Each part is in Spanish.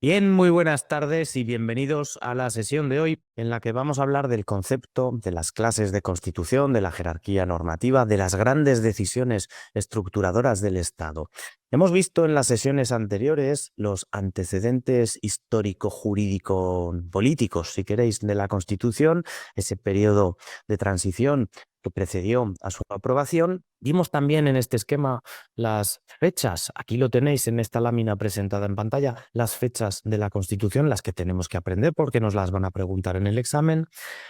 Bien, muy buenas tardes y bienvenidos a la sesión de hoy en la que vamos a hablar del concepto de las clases de constitución, de la jerarquía normativa, de las grandes decisiones estructuradoras del Estado. Hemos visto en las sesiones anteriores los antecedentes histórico-jurídico-políticos, si queréis, de la Constitución, ese periodo de transición que precedió a su aprobación. Vimos también en este esquema las fechas, aquí lo tenéis en esta lámina presentada en pantalla, las fechas de la Constitución, las que tenemos que aprender porque nos las van a preguntar en el examen.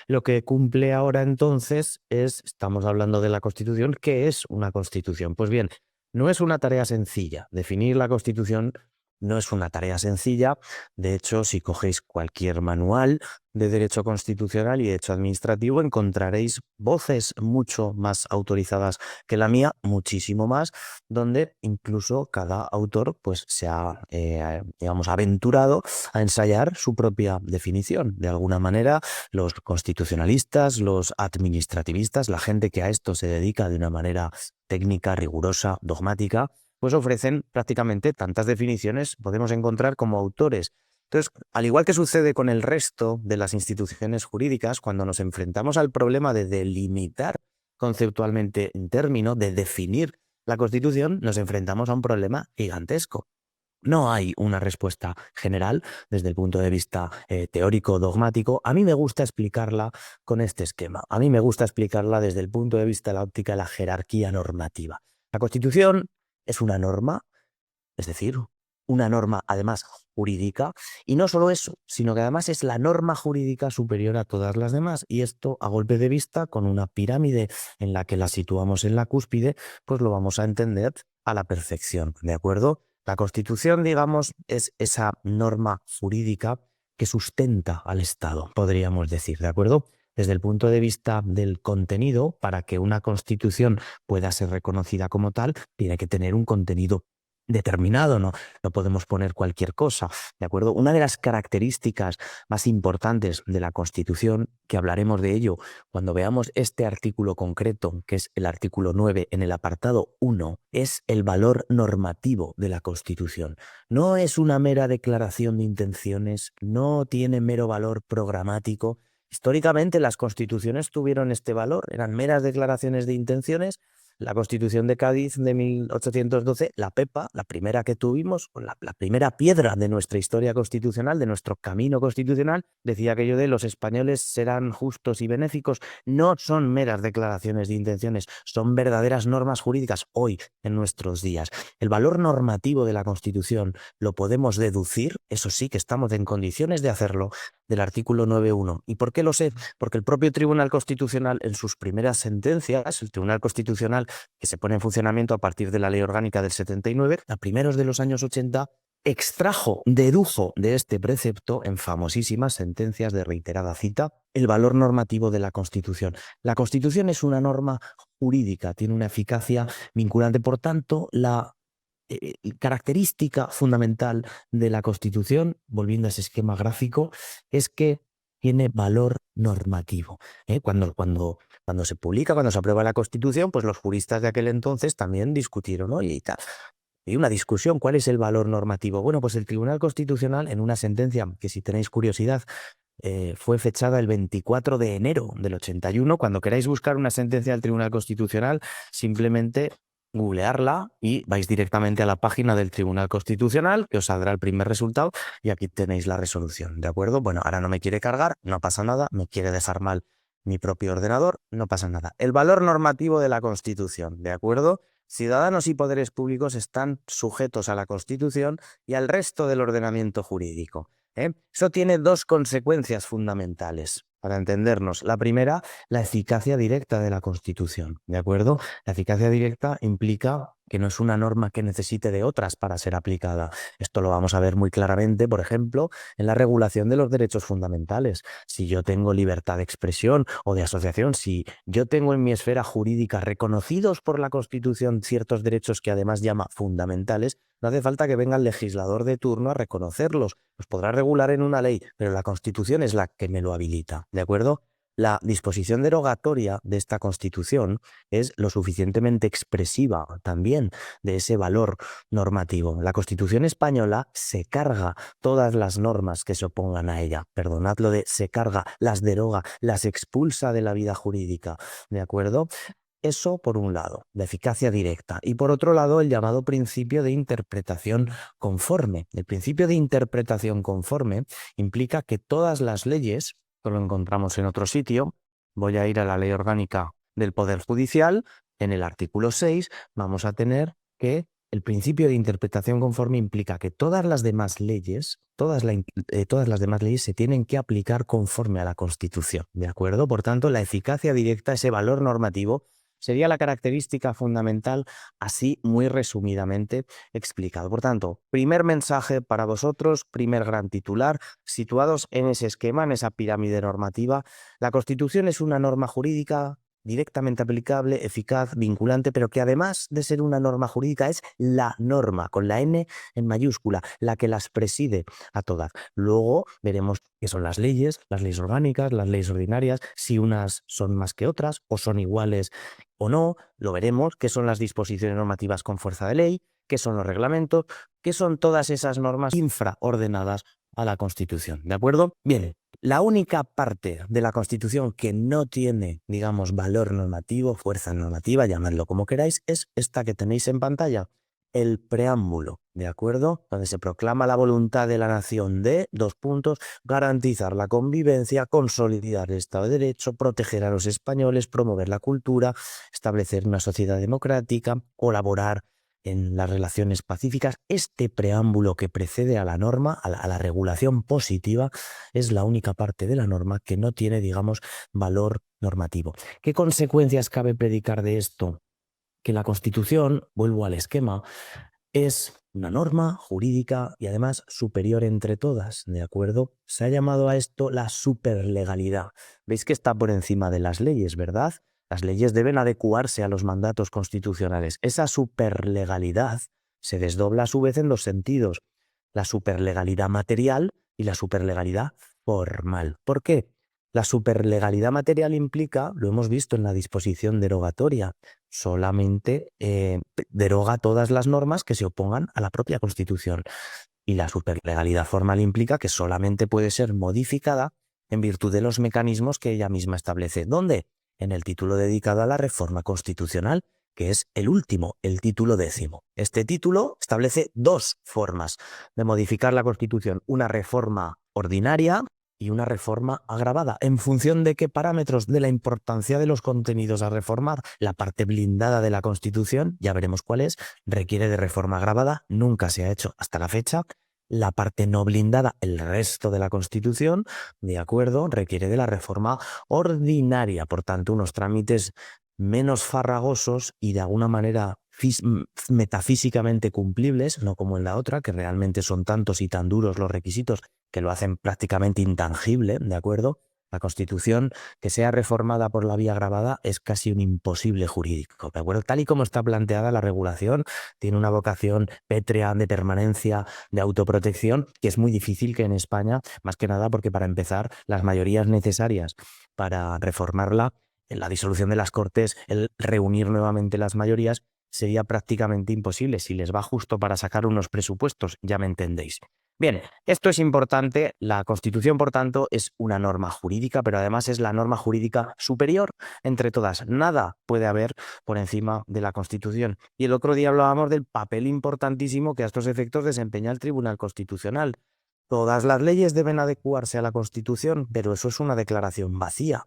Lo que cumple ahora entonces es, estamos hablando de la Constitución, ¿qué es una Constitución? Pues bien, no es una tarea sencilla. Definir la Constitución no es una tarea sencilla. De hecho, si cogéis cualquier manual de derecho constitucional y derecho administrativo, encontraréis voces mucho más autorizadas que la mía, muchísimo más, donde incluso cada autor pues, se ha, digamos, aventurado a ensayar su propia definición. De alguna manera, los constitucionalistas, los administrativistas, la gente que a esto se dedica de una manera técnica, rigurosa, dogmática, pues ofrecen prácticamente tantas definiciones podemos encontrar como autores. Entonces, al igual que sucede con el resto de las instituciones jurídicas, cuando nos enfrentamos al problema de delimitar conceptualmente un término, de definir la Constitución, nos enfrentamos a un problema gigantesco. No hay una respuesta general desde el punto de vista teórico dogmático. A mí me gusta explicarla con este esquema. A mí me gusta explicarla desde el punto de vista de la óptica de la jerarquía normativa. La Constitución es una norma, es decir, una norma además jurídica, y no solo eso, sino que además es la norma jurídica superior a todas las demás, y esto a golpe de vista, con una pirámide en la que la situamos en la cúspide, pues lo vamos a entender a la perfección, ¿de acuerdo? La Constitución, digamos, es esa norma jurídica que sustenta al Estado, podríamos decir, ¿de acuerdo? Desde el punto de vista del contenido, para que una Constitución pueda ser reconocida como tal, tiene que tener un contenido determinado, no podemos poner cualquier cosa, ¿de acuerdo? Una de las características más importantes de la Constitución, que hablaremos de ello cuando veamos este artículo concreto, que es el artículo 9 en el apartado 1, es el valor normativo de la Constitución. No es una mera declaración de intenciones, no tiene mero valor programático. Históricamente las constituciones tuvieron este valor, eran meras declaraciones de intenciones. La Constitución de Cádiz de 1812, la PEPA, la primera que tuvimos, la primera piedra de nuestra historia constitucional, de nuestro camino constitucional, decía aquello de los españoles serán justos y benéficos. No son meras declaraciones de intenciones, son verdaderas normas jurídicas hoy, en nuestros días. El valor normativo de la Constitución lo podemos deducir, eso sí que estamos en condiciones de hacerlo, del artículo 9.1. ¿Y por qué lo sé? Porque el propio Tribunal Constitucional, en sus primeras sentencias, el Tribunal Constitucional que se pone en funcionamiento a partir de la Ley Orgánica del 79, a primeros de los años 80, dedujo de este precepto, en famosísimas sentencias de reiterada cita, el valor normativo de la Constitución. La Constitución es una norma jurídica, tiene una eficacia vinculante, por tanto, la característica fundamental de la Constitución, volviendo a ese esquema gráfico, es que tiene valor normativo. Cuando se publica, cuando se aprueba la Constitución, pues los juristas de aquel entonces también discutieron, oye, y tal. Y una discusión, ¿cuál es el valor normativo? Bueno, pues el Tribunal Constitucional, en una sentencia que, si tenéis curiosidad, fue fechada el 24 de enero del 81. Cuando queráis buscar una sentencia del Tribunal Constitucional, simplemente googlearla y vais directamente a la página del Tribunal Constitucional, que os saldrá el primer resultado y aquí tenéis la resolución, ¿de acuerdo? Bueno, ahora no me quiere cargar, no pasa nada, me quiere dejar mal mi propio ordenador, no pasa nada. El valor normativo de la Constitución, ¿de acuerdo? Ciudadanos y poderes públicos están sujetos a la Constitución y al resto del ordenamiento jurídico. Eso tiene dos consecuencias fundamentales para entendernos. La primera, la eficacia directa de la Constitución, ¿de acuerdo? La eficacia directa implica que no es una norma que necesite de otras para ser aplicada. Esto lo vamos a ver muy claramente, por ejemplo, en la regulación de los derechos fundamentales. Si yo tengo libertad de expresión o de asociación, si yo tengo en mi esfera jurídica reconocidos por la Constitución ciertos derechos que además llama fundamentales, no hace falta que venga el legislador de turno a reconocerlos. Los podrá regular en una ley, pero la Constitución es la que me lo habilita, ¿de acuerdo? la disposición derogatoria de esta Constitución es lo suficientemente expresiva también de ese valor normativo. La Constitución española se carga todas las normas que se opongan a ella. Perdonadlo de se carga, las deroga, las expulsa de la vida jurídica. ¿De acuerdo? Eso por un lado, la eficacia directa. Y por otro lado, el llamado principio de interpretación conforme. El principio de interpretación conforme implica que todas las leyes, esto lo encontramos en otro sitio, voy a ir a la Ley Orgánica del Poder Judicial, en el artículo 6 vamos a tener que el principio de interpretación conforme implica que todas las demás leyes, todas las demás leyes se tienen que aplicar conforme a la Constitución, ¿de acuerdo? Por tanto, la eficacia directa, ese valor normativo, sería la característica fundamental, así muy resumidamente explicado. Por tanto, primer mensaje para vosotros, primer gran titular, situados en ese esquema, en esa pirámide normativa. La Constitución es una norma jurídica directamente aplicable, eficaz, vinculante, pero que además de ser una norma jurídica es la norma, con la N en mayúscula, la que las preside a todas. Luego veremos qué son las leyes orgánicas, las leyes ordinarias, si unas son más que otras o son iguales o no, lo veremos, qué son las disposiciones normativas con fuerza de ley, qué son los reglamentos, qué son todas esas normas infraordenadas a la Constitución, ¿de acuerdo? Bien, la única parte de la Constitución que no tiene, digamos, valor normativo, fuerza normativa, llamadlo como queráis, es esta que tenéis en pantalla, el preámbulo, ¿de acuerdo? Donde se proclama la voluntad de la nación de, dos puntos, garantizar la convivencia, consolidar el Estado de Derecho, proteger a los españoles, promover la cultura, establecer una sociedad democrática, colaborar en las relaciones pacíficas. Este preámbulo que precede a la norma, a la regulación positiva, es la única parte de la norma que no tiene, digamos, valor normativo. ¿Qué consecuencias cabe predicar de esto? Que la Constitución, vuelvo al esquema, es una norma jurídica y además superior entre todas, ¿de acuerdo? Se ha llamado a esto la superlegalidad. Veis que está por encima de las leyes, ¿verdad? Las leyes deben adecuarse a los mandatos constitucionales. Esa superlegalidad se desdobla a su vez en dos sentidos: la superlegalidad material y la superlegalidad formal. ¿Por qué? La superlegalidad material implica, lo hemos visto en la disposición derogatoria, solamente deroga todas las normas que se opongan a la propia Constitución. Y la superlegalidad formal implica que solamente puede ser modificada en virtud de los mecanismos que ella misma establece. ¿Dónde? En el título dedicado a la reforma constitucional, que es el último, el título 10º. Este título establece dos formas de modificar la Constitución: una reforma ordinaria y una reforma agravada. ¿En función de qué parámetros? De la importancia de los contenidos a reformar. La parte blindada de la Constitución, ya veremos cuál es, requiere de reforma agravada, nunca se ha hecho hasta la fecha. La parte no blindada, el resto de la Constitución, de acuerdo, requiere de la reforma ordinaria. Por tanto, unos trámites menos farragosos y de alguna manera metafísicamente cumplibles, no como en la otra, que realmente son tantos y tan duros los requisitos que lo hacen prácticamente intangible, ¿de acuerdo? La Constitución que sea reformada por la vía agravada es casi un imposible jurídico, ¿de acuerdo? Tal y como está planteada la regulación, tiene una vocación pétrea de permanencia, de autoprotección, que es muy difícil que en España, más que nada porque para empezar, las mayorías necesarias para reformarla, en la disolución de las Cortes, el reunir nuevamente las mayorías, sería prácticamente imposible. Si les va justo para sacar unos presupuestos, ya me entendéis. Bien, esto es importante. La Constitución, por tanto, es una norma jurídica, pero además es la norma jurídica superior entre todas. Nada puede haber por encima de la Constitución. Y el otro día hablábamos del papel importantísimo que a estos efectos desempeña el Tribunal Constitucional. Todas las leyes deben adecuarse a la Constitución, pero eso es una declaración vacía.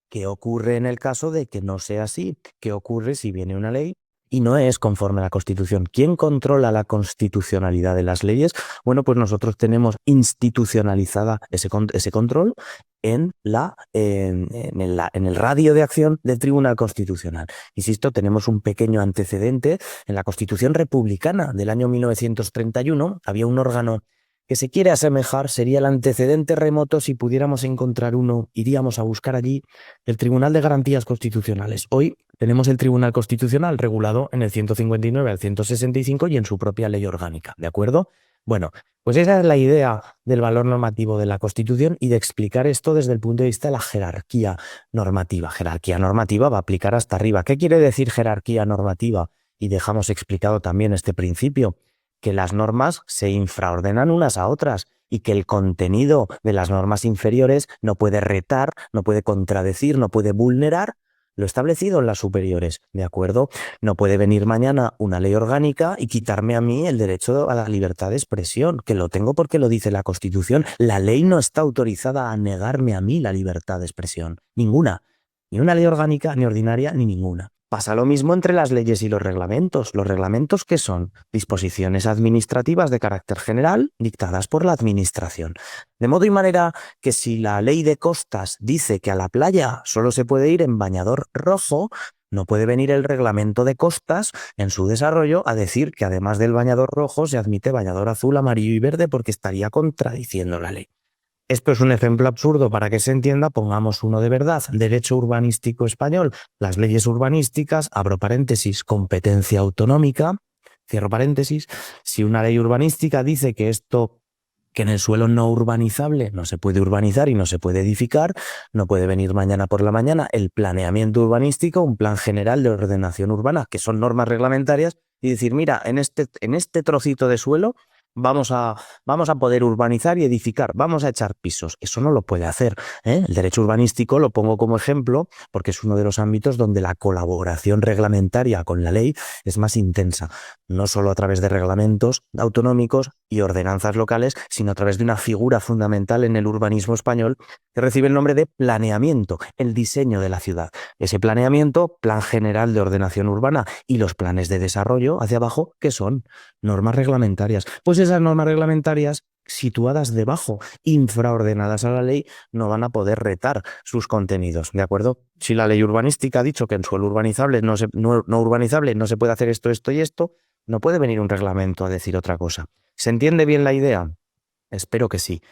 ¿Qué ocurre en el caso de que no sea así? ¿Qué ocurre si viene una ley y no es conforme a la Constitución? ¿Quién controla la constitucionalidad de las leyes? Bueno, pues nosotros tenemos institucionalizada ese control en el radio de acción del Tribunal Constitucional. Insisto, tenemos un pequeño antecedente. En la Constitución republicana del año 1931 había un órgano que se quiere asemejar, sería el antecedente remoto. Si pudiéramos encontrar uno, iríamos a buscar allí el Tribunal de Garantías Constitucionales. Hoy tenemos el Tribunal Constitucional regulado en el 159 al 165 y en su propia ley orgánica, ¿de acuerdo? Bueno, pues esa es la idea del valor normativo de la Constitución y de explicar esto desde el punto de vista de la jerarquía normativa. Jerarquía normativa va a aplicar hasta arriba. ¿Qué quiere decir jerarquía normativa? Y dejamos explicado también este principio, que las normas se infraordenan unas a otras y que el contenido de las normas inferiores no puede retar, no puede contradecir, no puede vulnerar lo establecido en las superiores, ¿de acuerdo? No puede venir mañana una ley orgánica y quitarme a mí el derecho a la libertad de expresión, que lo tengo porque lo dice la Constitución. La ley no está autorizada a negarme a mí la libertad de expresión. Ninguna. Ni una ley orgánica, ni ordinaria, ni ninguna. Pasa lo mismo entre las leyes y los reglamentos. ¿Los reglamentos qué son? Disposiciones administrativas de carácter general dictadas por la Administración. De modo y manera que si la ley de costas dice que a la playa solo se puede ir en bañador rojo, no puede venir el reglamento de costas en su desarrollo a decir que además del bañador rojo se admite bañador azul, amarillo y verde porque estaría contradiciendo la ley. Esto es un ejemplo absurdo para que se entienda, pongamos uno de verdad. Derecho urbanístico español, las leyes urbanísticas, abro paréntesis, competencia autonómica, cierro paréntesis. Si una ley urbanística dice que esto, que en el suelo no urbanizable no se puede urbanizar y no se puede edificar, no puede venir mañana por la mañana el planeamiento urbanístico, un plan general de ordenación urbana, que son normas reglamentarias, y decir, mira, en este trocito de suelo vamos a poder urbanizar y edificar, vamos a echar pisos. Eso no lo puede hacer, ¿eh? El derecho urbanístico lo pongo como ejemplo porque es uno de los ámbitos donde la colaboración reglamentaria con la ley es más intensa, no solo a través de reglamentos autonómicos y ordenanzas locales, sino a través de una figura fundamental en el urbanismo español que recibe el nombre de planeamiento, el diseño de la ciudad. Ese planeamiento, plan general de ordenación urbana y los planes de desarrollo hacia abajo, ¿qué son? Normas reglamentarias. Pues esas normas reglamentarias situadas debajo, infraordenadas a la ley, no van a poder retar sus contenidos, ¿de acuerdo? Si la ley urbanística ha dicho que en suelo urbanizable no urbanizable no se puede hacer esto, esto y esto, no puede venir un reglamento a decir otra cosa. ¿Se entiende bien la idea? Espero que sí.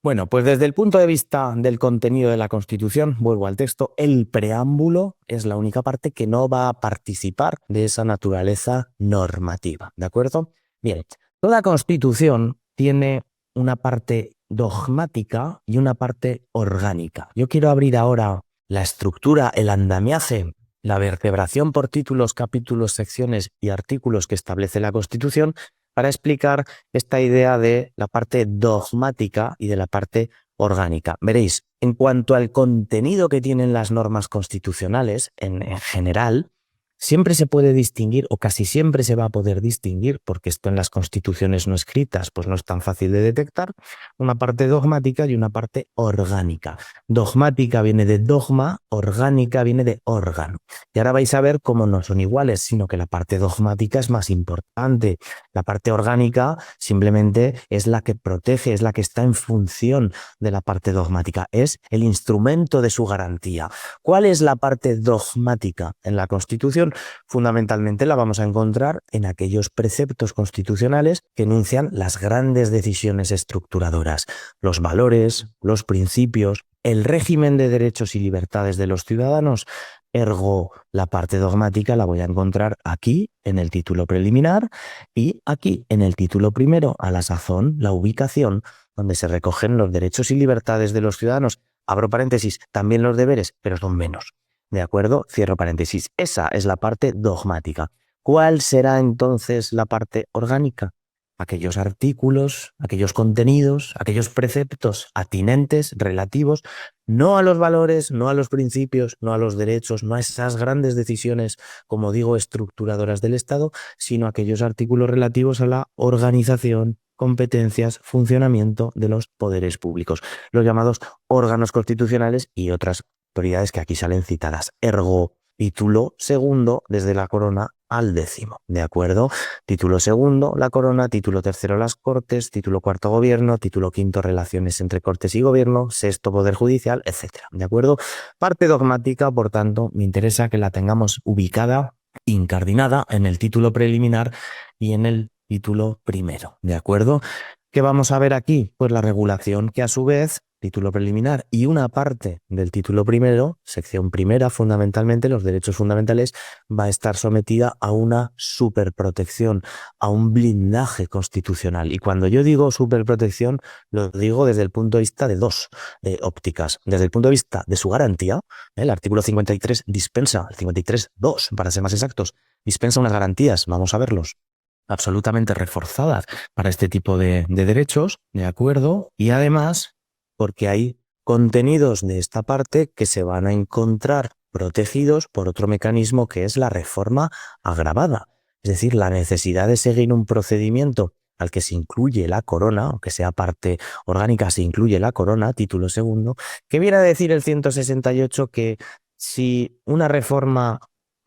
Bueno, pues desde el punto de vista del contenido de la Constitución, vuelvo al texto, el preámbulo es la única parte que no va a participar de esa naturaleza normativa, ¿de acuerdo? Bien, toda Constitución tiene una parte dogmática y una parte orgánica. Yo quiero abrir ahora la estructura, el andamiaje, la vertebración por títulos, capítulos, secciones y artículos que establece la Constitución para explicar esta idea de la parte dogmática y de la parte orgánica. Veréis, en cuanto al contenido que tienen las normas constitucionales, en general, siempre se puede distinguir, o casi siempre se va a poder distinguir, porque esto en las constituciones no escritas pues no es tan fácil de detectar, una parte dogmática y una parte orgánica. Dogmática viene de dogma, orgánica viene de órgano. Y ahora vais a ver cómo no son iguales, sino que la parte dogmática es más importante. La parte orgánica simplemente es la que protege, es la que está en función de la parte dogmática, es el instrumento de su garantía. ¿Cuál es la parte dogmática en la Constitución? Fundamentalmente la vamos a encontrar en aquellos preceptos constitucionales que enuncian las grandes decisiones estructuradoras, los valores, los principios, el régimen de derechos y libertades de los ciudadanos. Ergo, la parte dogmática la voy a encontrar aquí en el título preliminar y aquí en el título primero, a la sazón, la ubicación donde se recogen los derechos y libertades de los ciudadanos. Abro paréntesis, también los deberes, pero son menos. ¿De acuerdo? Cierro paréntesis. Esa es la parte dogmática. ¿Cuál será entonces la parte orgánica? Aquellos artículos, aquellos contenidos, aquellos preceptos atinentes, relativos, no a los valores, no a los principios, no a los derechos, no a esas grandes decisiones, como digo, estructuradoras del Estado, sino aquellos artículos relativos a la organización, competencias, funcionamiento de los poderes públicos, los llamados órganos constitucionales y otras autoridades que aquí salen citadas. Ergo, título segundo desde la corona al décimo, ¿de acuerdo? Título segundo, la corona; título tercero, las Cortes; título cuarto, gobierno; título quinto, relaciones entre Cortes y gobierno; sexto, poder judicial, etcétera, ¿de acuerdo? Parte dogmática, por tanto, me interesa que la tengamos ubicada, incardinada en el título preliminar y en el título primero, ¿de acuerdo? ¿Qué vamos a ver aquí? Pues la regulación que a su vez título preliminar, y una parte del título primero, sección primera, fundamentalmente, los derechos fundamentales, va a estar sometida a una superprotección, a un blindaje constitucional. Y cuando yo digo superprotección, lo digo desde el punto de vista de dos ópticas. Desde el punto de vista de su garantía, el artículo 53 dispensa, el 53.2, para ser más exactos, dispensa unas garantías, vamos a verlos, absolutamente reforzadas para este tipo de derechos, ¿de acuerdo? Y además, porque hay contenidos de esta parte que se van a encontrar protegidos por otro mecanismo que es la reforma agravada. Es decir, la necesidad de seguir un procedimiento al que se incluye la corona, aunque sea parte orgánica, se incluye la corona, título segundo, que viene a decir el 168 que si una reforma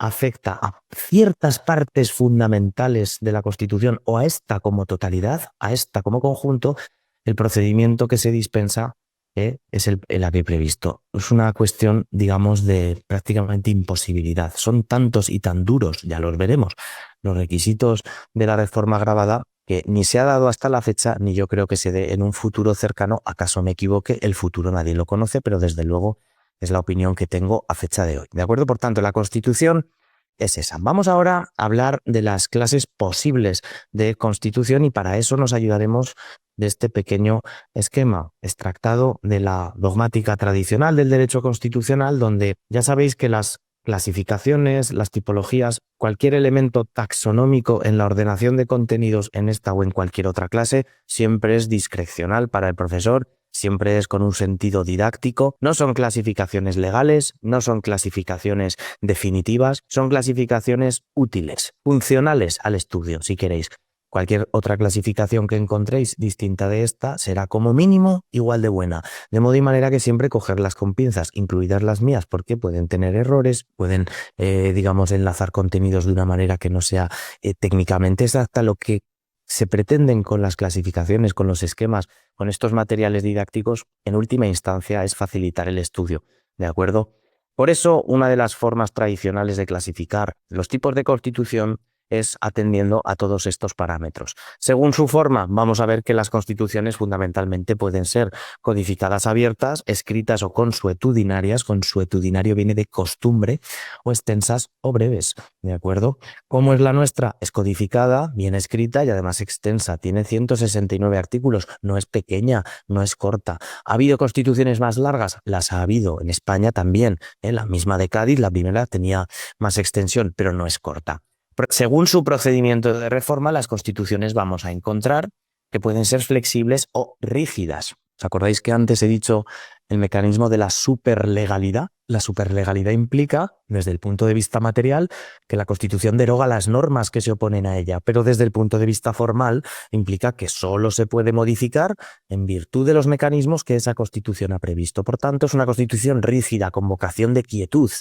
afecta a ciertas partes fundamentales de la Constitución o a esta como totalidad, a esta como conjunto, el procedimiento que se dispensa es el aquí previsto. Es una cuestión, digamos, de prácticamente imposibilidad. Son tantos y tan duros, ya los veremos, los requisitos de la reforma agravada que ni se ha dado hasta la fecha, ni yo creo que se dé en un futuro cercano. Acaso me equivoque, el futuro nadie lo conoce, pero desde luego es la opinión que tengo a fecha de hoy. ¿De acuerdo? Por tanto, la Constitución es esa. Vamos ahora a hablar de las clases posibles de Constitución y para eso nos ayudaremos de este pequeño esquema extractado de la dogmática tradicional del derecho constitucional, donde ya sabéis que las clasificaciones, las tipologías, cualquier elemento taxonómico en la ordenación de contenidos en esta o en cualquier otra clase siempre es discrecional para el profesor, siempre es con un sentido didáctico, no son clasificaciones legales, no son clasificaciones definitivas, son clasificaciones útiles, funcionales al estudio, si queréis. Cualquier otra clasificación que encontréis distinta de esta será como mínimo igual de buena, de modo y manera que siempre cogerlas con pinzas, incluidas las mías, porque pueden tener errores, pueden, digamos, enlazar contenidos de una manera que no sea técnicamente exacta. Lo que se pretenden con las clasificaciones, con los esquemas, con estos materiales didácticos, en última instancia es facilitar el estudio, ¿de acuerdo? Por eso, una de las formas tradicionales de clasificar los tipos de constitución es atendiendo a todos estos parámetros. Según su forma, vamos a ver que las constituciones fundamentalmente pueden ser codificadas abiertas, escritas o consuetudinarias, consuetudinario viene de costumbre, o extensas o breves, ¿de acuerdo? ¿Cómo es la nuestra? Es codificada, bien escrita y además extensa. Tiene 169 artículos, no es pequeña, no es corta. ¿Ha habido constituciones más largas? Las ha habido. En España también. La misma de Cádiz, la primera tenía más extensión, pero no es corta. Según su procedimiento de reforma, las constituciones vamos a encontrar que pueden ser flexibles o rígidas. ¿Os acordáis que antes he dicho el mecanismo de la superlegalidad? La superlegalidad implica, desde el punto de vista material, que la Constitución deroga las normas que se oponen a ella, pero desde el punto de vista formal implica que solo se puede modificar en virtud de los mecanismos que esa Constitución ha previsto. Por tanto, es una Constitución rígida, con vocación de quietud.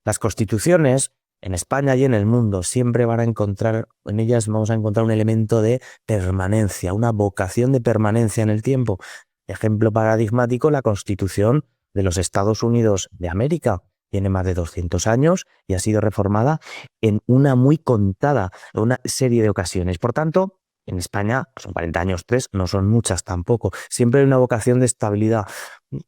Las constituciones en España y en el mundo siempre van a encontrar, en ellas vamos a encontrar un elemento de permanencia, una vocación de permanencia en el tiempo. Ejemplo paradigmático, la Constitución de los Estados Unidos de América. Tiene más de 200 años y ha sido reformada en una muy contada, una serie de ocasiones. Por tanto, en España son 40 años, 3, no son muchas tampoco. Siempre hay una vocación de estabilidad.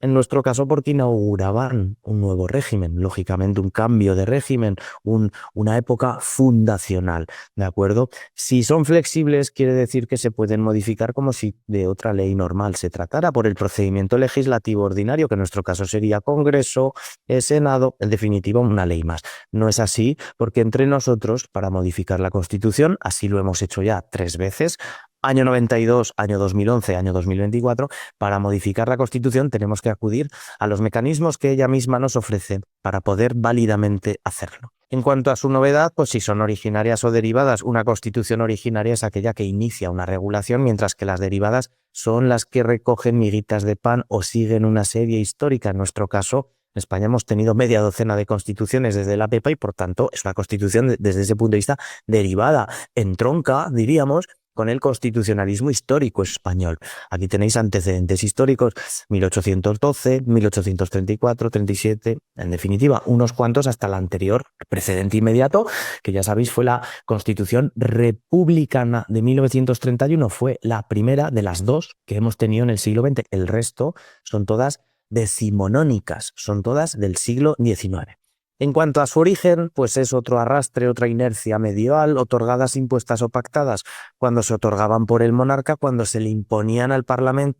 En nuestro caso, porque inauguraban un nuevo régimen, lógicamente un cambio de régimen, una época fundacional, ¿de acuerdo? Si son flexibles, quiere decir que se pueden modificar como si de otra ley normal se tratara por el procedimiento legislativo ordinario, que en nuestro caso sería Congreso, Senado, en definitiva una ley más. No es así, porque entre nosotros, para modificar la Constitución, así lo hemos hecho ya 3 veces, año 92, año 2011, año 2024, para modificar la Constitución tenemos que acudir a los mecanismos que ella misma nos ofrece para poder válidamente hacerlo. En cuanto a su novedad, pues si son originarias o derivadas, una Constitución originaria es aquella que inicia una regulación, mientras que las derivadas son las que recogen miguitas de pan o siguen una serie histórica. En nuestro caso, en España hemos tenido media docena de constituciones desde la PEPA y, por tanto, es una constitución desde ese punto de vista derivada, entronca, diríamos, con el constitucionalismo histórico español. Aquí tenéis antecedentes históricos, 1812, 1834, 37, en definitiva, unos cuantos hasta el anterior precedente inmediato, que ya sabéis fue la Constitución Republicana de 1931, fue la primera de las dos que hemos tenido en el siglo XX. El resto son todas decimonónicas, son todas del siglo XIX. En cuanto a su origen, pues es otro arrastre, otra inercia medieval, otorgadas, impuestas o pactadas cuando se otorgaban por el monarca, cuando se le imponían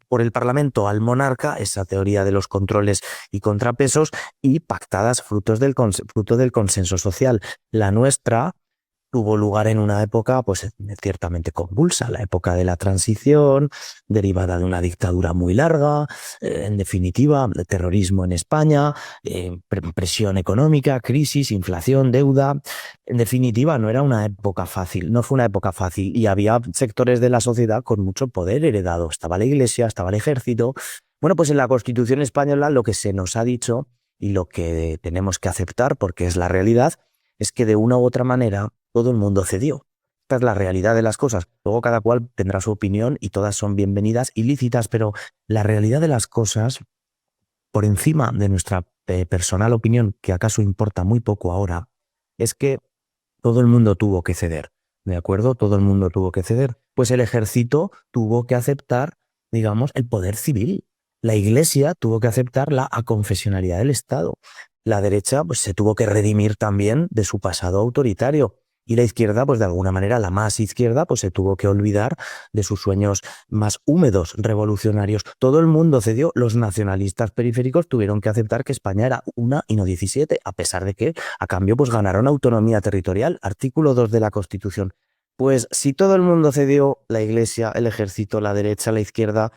por el parlamento al monarca, esa teoría de los controles y contrapesos, y pactadas fruto del consenso social. La nuestra tuvo lugar en una época pues ciertamente convulsa, la época de la transición, derivada de una dictadura muy larga, en definitiva, el terrorismo en España, presión económica, crisis, inflación, deuda. En definitiva, no era una época fácil, no fue una época fácil y había sectores de la sociedad con mucho poder heredado. Estaba la Iglesia, estaba el ejército. Bueno, pues en la Constitución española lo que se nos ha dicho y lo que tenemos que aceptar, porque es la realidad, es que de una u otra manera todo el mundo cedió. Esta es la realidad de las cosas. Luego cada cual tendrá su opinión y todas son bienvenidas y lícitas, pero la realidad de las cosas, por encima de nuestra personal opinión, que acaso importa muy poco ahora, es que todo el mundo tuvo que ceder. ¿De acuerdo? Todo el mundo tuvo que ceder. Pues el ejército tuvo que aceptar, digamos, el poder civil. La Iglesia tuvo que aceptar la aconfesionalidad del Estado. La derecha pues, se tuvo que redimir también de su pasado autoritario. Y la izquierda, pues de alguna manera, la más izquierda, pues se tuvo que olvidar de sus sueños más húmedos, revolucionarios. Todo el mundo cedió. Los nacionalistas periféricos tuvieron que aceptar que España era una y no 17, a pesar de que, a cambio, pues ganaron autonomía territorial. Artículo 2 de la Constitución. Pues si todo el mundo cedió, la Iglesia, el ejército, la derecha, la izquierda,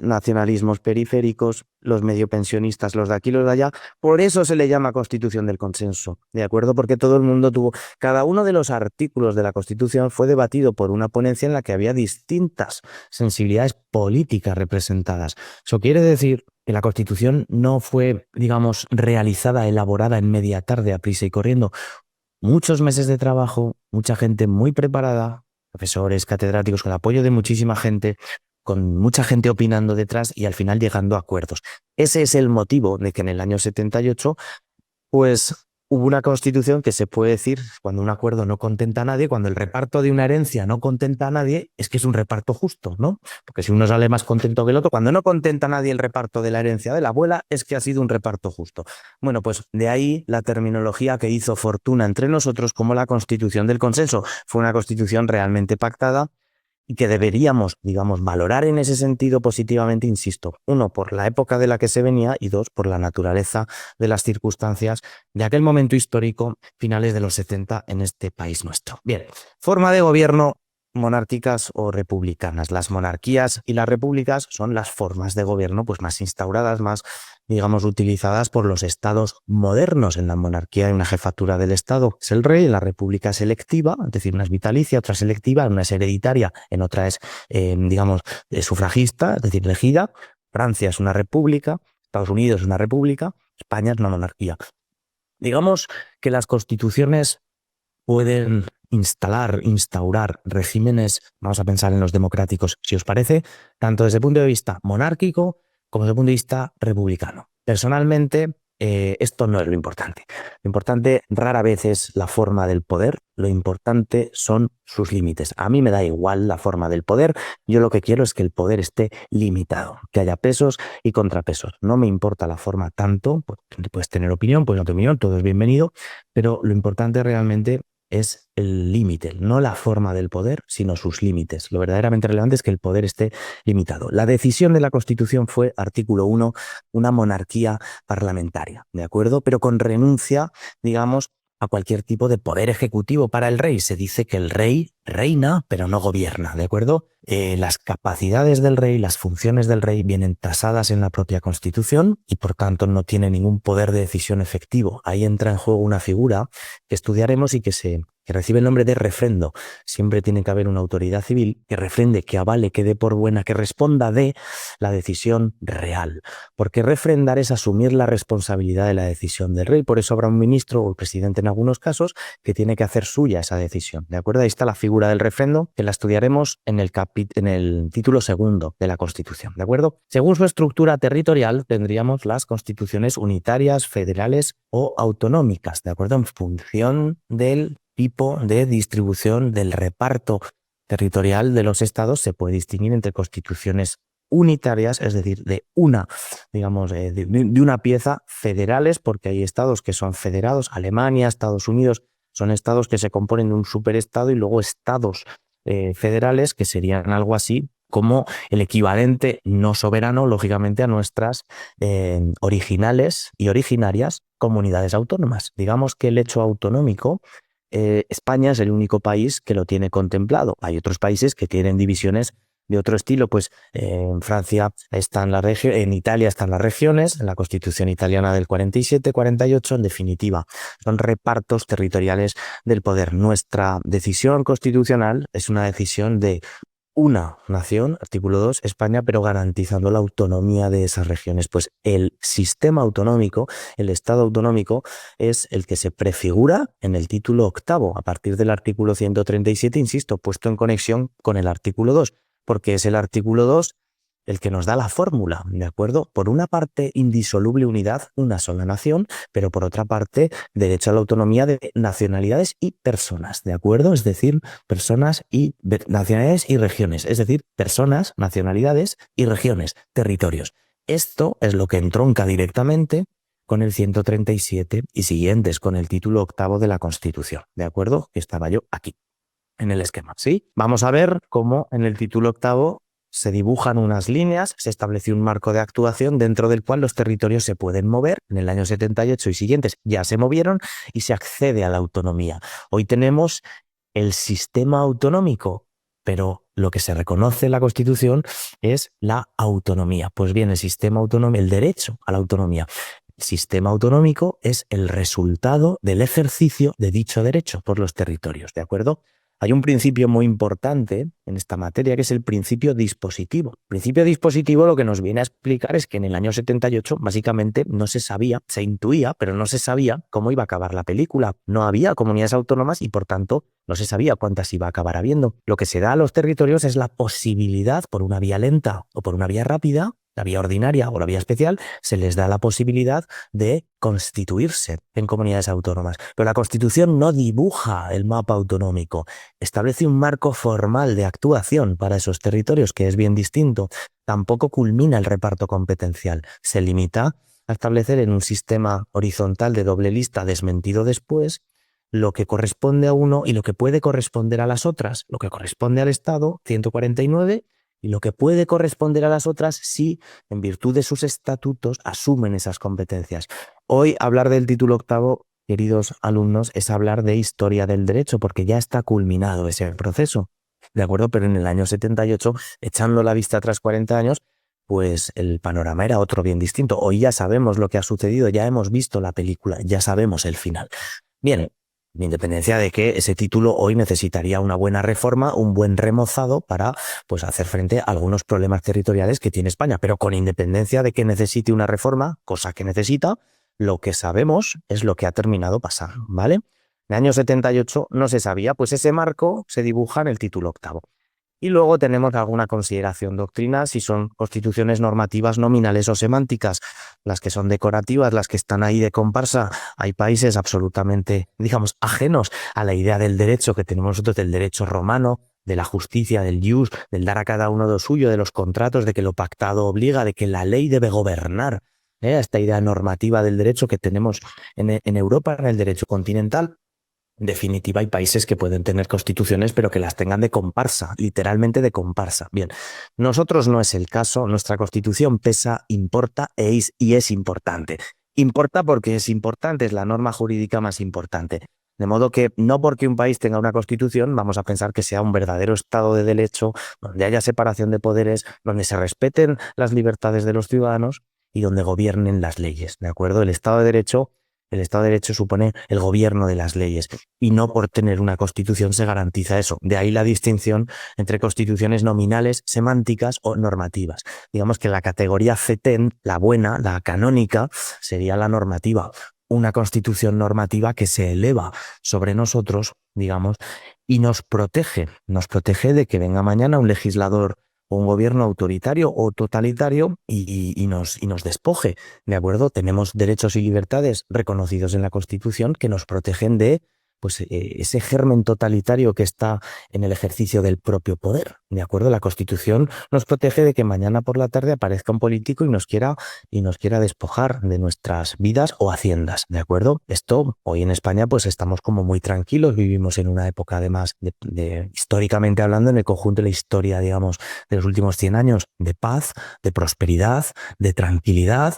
nacionalismos periféricos, los medio pensionistas, los de aquí, los de allá. Por eso se le llama Constitución del Consenso, ¿de acuerdo? Porque todo el mundo tuvo... Cada uno de los artículos de la Constitución fue debatido por una ponencia en la que había distintas sensibilidades políticas representadas. Eso quiere decir que la Constitución no fue, digamos, realizada, elaborada en media tarde, a prisa y corriendo. Muchos meses de trabajo, mucha gente muy preparada, profesores, catedráticos, con el apoyo de muchísima gente, con mucha gente opinando detrás y al final llegando a acuerdos. Ese es el motivo de que en el año 78, pues hubo una constitución que se puede decir, cuando un acuerdo no contenta a nadie, cuando el reparto de una herencia no contenta a nadie, es que es un reparto justo, ¿no? Porque si uno sale más contento que el otro, cuando no contenta a nadie el reparto de la herencia de la abuela, es que ha sido un reparto justo. Bueno, pues de ahí la terminología que hizo fortuna entre nosotros como la Constitución del Consenso. Fue una constitución realmente pactada y que deberíamos, digamos, valorar en ese sentido positivamente, insisto, uno, por la época de la que se venía y dos, por la naturaleza de las circunstancias de aquel momento histórico, finales de los 70 en este país nuestro. Bien, forma de gobierno monárquicas o republicanas. Las monarquías y las repúblicas son las formas de gobierno pues más instauradas, más, digamos, utilizadas por los estados modernos. En la monarquía hay una jefatura del estado, es el rey. En la república es electiva, es decir, una es vitalicia, otra es electiva, una es hereditaria, en otra es, digamos, sufragista, es decir, elegida. Francia es una república, Estados Unidos es una república, España es una monarquía. Digamos que las constituciones pueden instaurar regímenes, vamos a pensar en los democráticos, si os parece, tanto desde el punto de vista monárquico como desde el punto de vista republicano. Personalmente, esto no es lo importante. Lo importante rara vez es la forma del poder, lo importante son sus límites. A mí me da igual la forma del poder, yo lo que quiero es que el poder esté limitado, que haya pesos y contrapesos. No me importa la forma tanto, pues, puedes tener opinión, puedes no tener opinión, todo es bienvenido, pero lo importante realmente es el límite, no la forma del poder, sino sus límites. Lo verdaderamente relevante es que el poder esté limitado. La decisión de la Constitución fue, artículo 1, una monarquía parlamentaria, ¿de acuerdo? Pero con renuncia, digamos, a cualquier tipo de poder ejecutivo para el rey. Se dice que el rey reina, pero no gobierna, ¿de acuerdo? Las capacidades del rey, las funciones del rey vienen tasadas en la propia Constitución y por tanto no tiene ningún poder de decisión efectivo. Ahí entra en juego una figura que estudiaremos y que recibe el nombre de refrendo. Siempre tiene que haber una autoridad civil que refrende, que avale, que dé por buena, que responda de la decisión real. Porque refrendar es asumir la responsabilidad de la decisión del rey. Por eso habrá un ministro o el presidente en algunos casos que tiene que hacer suya esa decisión. ¿De acuerdo? Ahí está la figura figura del refrendo, que la estudiaremos en el título segundo de la Constitución, ¿de acuerdo? Según su estructura territorial, tendríamos las constituciones unitarias, federales o autonómicas, ¿de acuerdo? En función del tipo de distribución del reparto territorial de los estados, se puede distinguir entre constituciones unitarias, es decir, de una, digamos, de una pieza, federales, porque hay estados que son federados, Alemania, Estados Unidos, son estados que se componen de un superestado y luego estados federales que serían algo así como el equivalente no soberano, lógicamente, a nuestras originales y originarias comunidades autónomas. Digamos que el hecho autonómico, España es el único país que lo tiene contemplado. Hay otros países que tienen divisiones de otro estilo, pues en Francia están las regiones, en Italia están las regiones, en la Constitución italiana del 47-48, en definitiva, son repartos territoriales del poder. Nuestra decisión constitucional es una decisión de una nación, artículo 2, España, pero garantizando la autonomía de esas regiones. Pues el sistema autonómico, el Estado autonómico, es el que se prefigura en el título octavo, a partir del artículo 137, insisto, puesto en conexión con el artículo 2, porque es el artículo 2 el que nos da la fórmula, ¿de acuerdo? Por una parte, indisoluble unidad, una sola nación, pero por otra parte, derecho a la autonomía de nacionalidades y personas, ¿de acuerdo? Es decir, personas y nacionalidades y regiones, es decir, personas, nacionalidades y regiones, territorios. Esto es lo que entronca directamente con el 137 y siguientes, con el título octavo de la Constitución, ¿de acuerdo? Que estaba yo aquí, en el esquema, ¿sí? Vamos a ver cómo en el título octavo se dibujan unas líneas, se establece un marco de actuación dentro del cual los territorios se pueden mover. En el año 78 y siguientes ya se movieron y se accede a la autonomía. Hoy tenemos el sistema autonómico, pero lo que se reconoce en la Constitución es la autonomía. Pues bien, el sistema autonómico, el derecho a la autonomía. El sistema autonómico es el resultado del ejercicio de dicho derecho por los territorios, ¿de acuerdo? Hay un principio muy importante en esta materia que es el principio dispositivo. El principio dispositivo lo que nos viene a explicar es que en el año 78 básicamente no se sabía, se intuía, pero no se sabía cómo iba a acabar la película. No había comunidades autónomas y por tanto no se sabía cuántas iba a acabar habiendo. Lo que se da a los territorios es la posibilidad, por una vía lenta o por una vía rápida, la vía ordinaria o la vía especial, se les da la posibilidad de constituirse en comunidades autónomas. Pero la Constitución no dibuja el mapa autonómico, establece un marco formal de actuación para esos territorios que es bien distinto. Tampoco culmina el reparto competencial, se limita a establecer en un sistema horizontal de doble lista desmentido después lo que corresponde a uno y lo que puede corresponder a las otras, lo que corresponde al Estado, 149, y lo que puede corresponder a las otras si, en virtud de sus estatutos, asumen esas competencias. Hoy hablar del título octavo, queridos alumnos, es hablar de historia del derecho, porque ya está culminado ese proceso, ¿de acuerdo? Pero en el año 78, echando la vista atrás 40 años, pues el panorama era otro bien distinto. Hoy ya sabemos lo que ha sucedido, ya hemos visto la película, ya sabemos el final. Bien, en independencia de que ese título hoy necesitaría una buena reforma, un buen remozado para pues, hacer frente a algunos problemas territoriales que tiene España, pero con independencia de que necesite una reforma, cosa que necesita, lo que sabemos es lo que ha terminado pasando, ¿vale? En el año 78 no se sabía, pues ese marco se dibuja en el título octavo. Y luego tenemos alguna consideración doctrinal, si son constituciones normativas nominales o semánticas, las que son decorativas, las que están ahí de comparsa. Hay países absolutamente, digamos, ajenos a la idea del derecho que tenemos nosotros, del derecho romano, de la justicia, del ius, del dar a cada uno lo suyo, de los contratos, de que lo pactado obliga, de que la ley debe gobernar. Esta idea normativa del derecho que tenemos en Europa, en el derecho continental. En definitiva, hay países que pueden tener constituciones, pero que las tengan de comparsa, literalmente de comparsa. Bien, nosotros no es el caso, nuestra constitución pesa, importa y es importante. Importa porque es importante, es la norma jurídica más importante. De modo que no porque un país tenga una constitución vamos a pensar que sea un verdadero Estado de Derecho, donde haya separación de poderes, donde se respeten las libertades de los ciudadanos y donde gobiernen las leyes, ¿de acuerdo? El Estado de Derecho supone el gobierno de las leyes y no por tener una constitución se garantiza eso. De ahí la distinción entre constituciones nominales, semánticas o normativas. Digamos que la categoría FETEN, la buena, la canónica, sería la normativa. Una constitución normativa que se eleva sobre nosotros, digamos, y nos protege de que venga mañana un legislador o un gobierno autoritario o totalitario y nos despoje, ¿de acuerdo? Tenemos derechos y libertades reconocidos en la Constitución que nos protegen de pues, ese germen totalitario que está en el ejercicio del propio poder, ¿de acuerdo? La Constitución nos protege de que mañana por la tarde aparezca un político y nos quiera despojar de nuestras vidas o haciendas, ¿de acuerdo? Esto hoy en España pues estamos como muy tranquilos, vivimos en una época además históricamente hablando, en el conjunto de la historia, digamos, de los últimos 100 años, de paz, de prosperidad, de tranquilidad.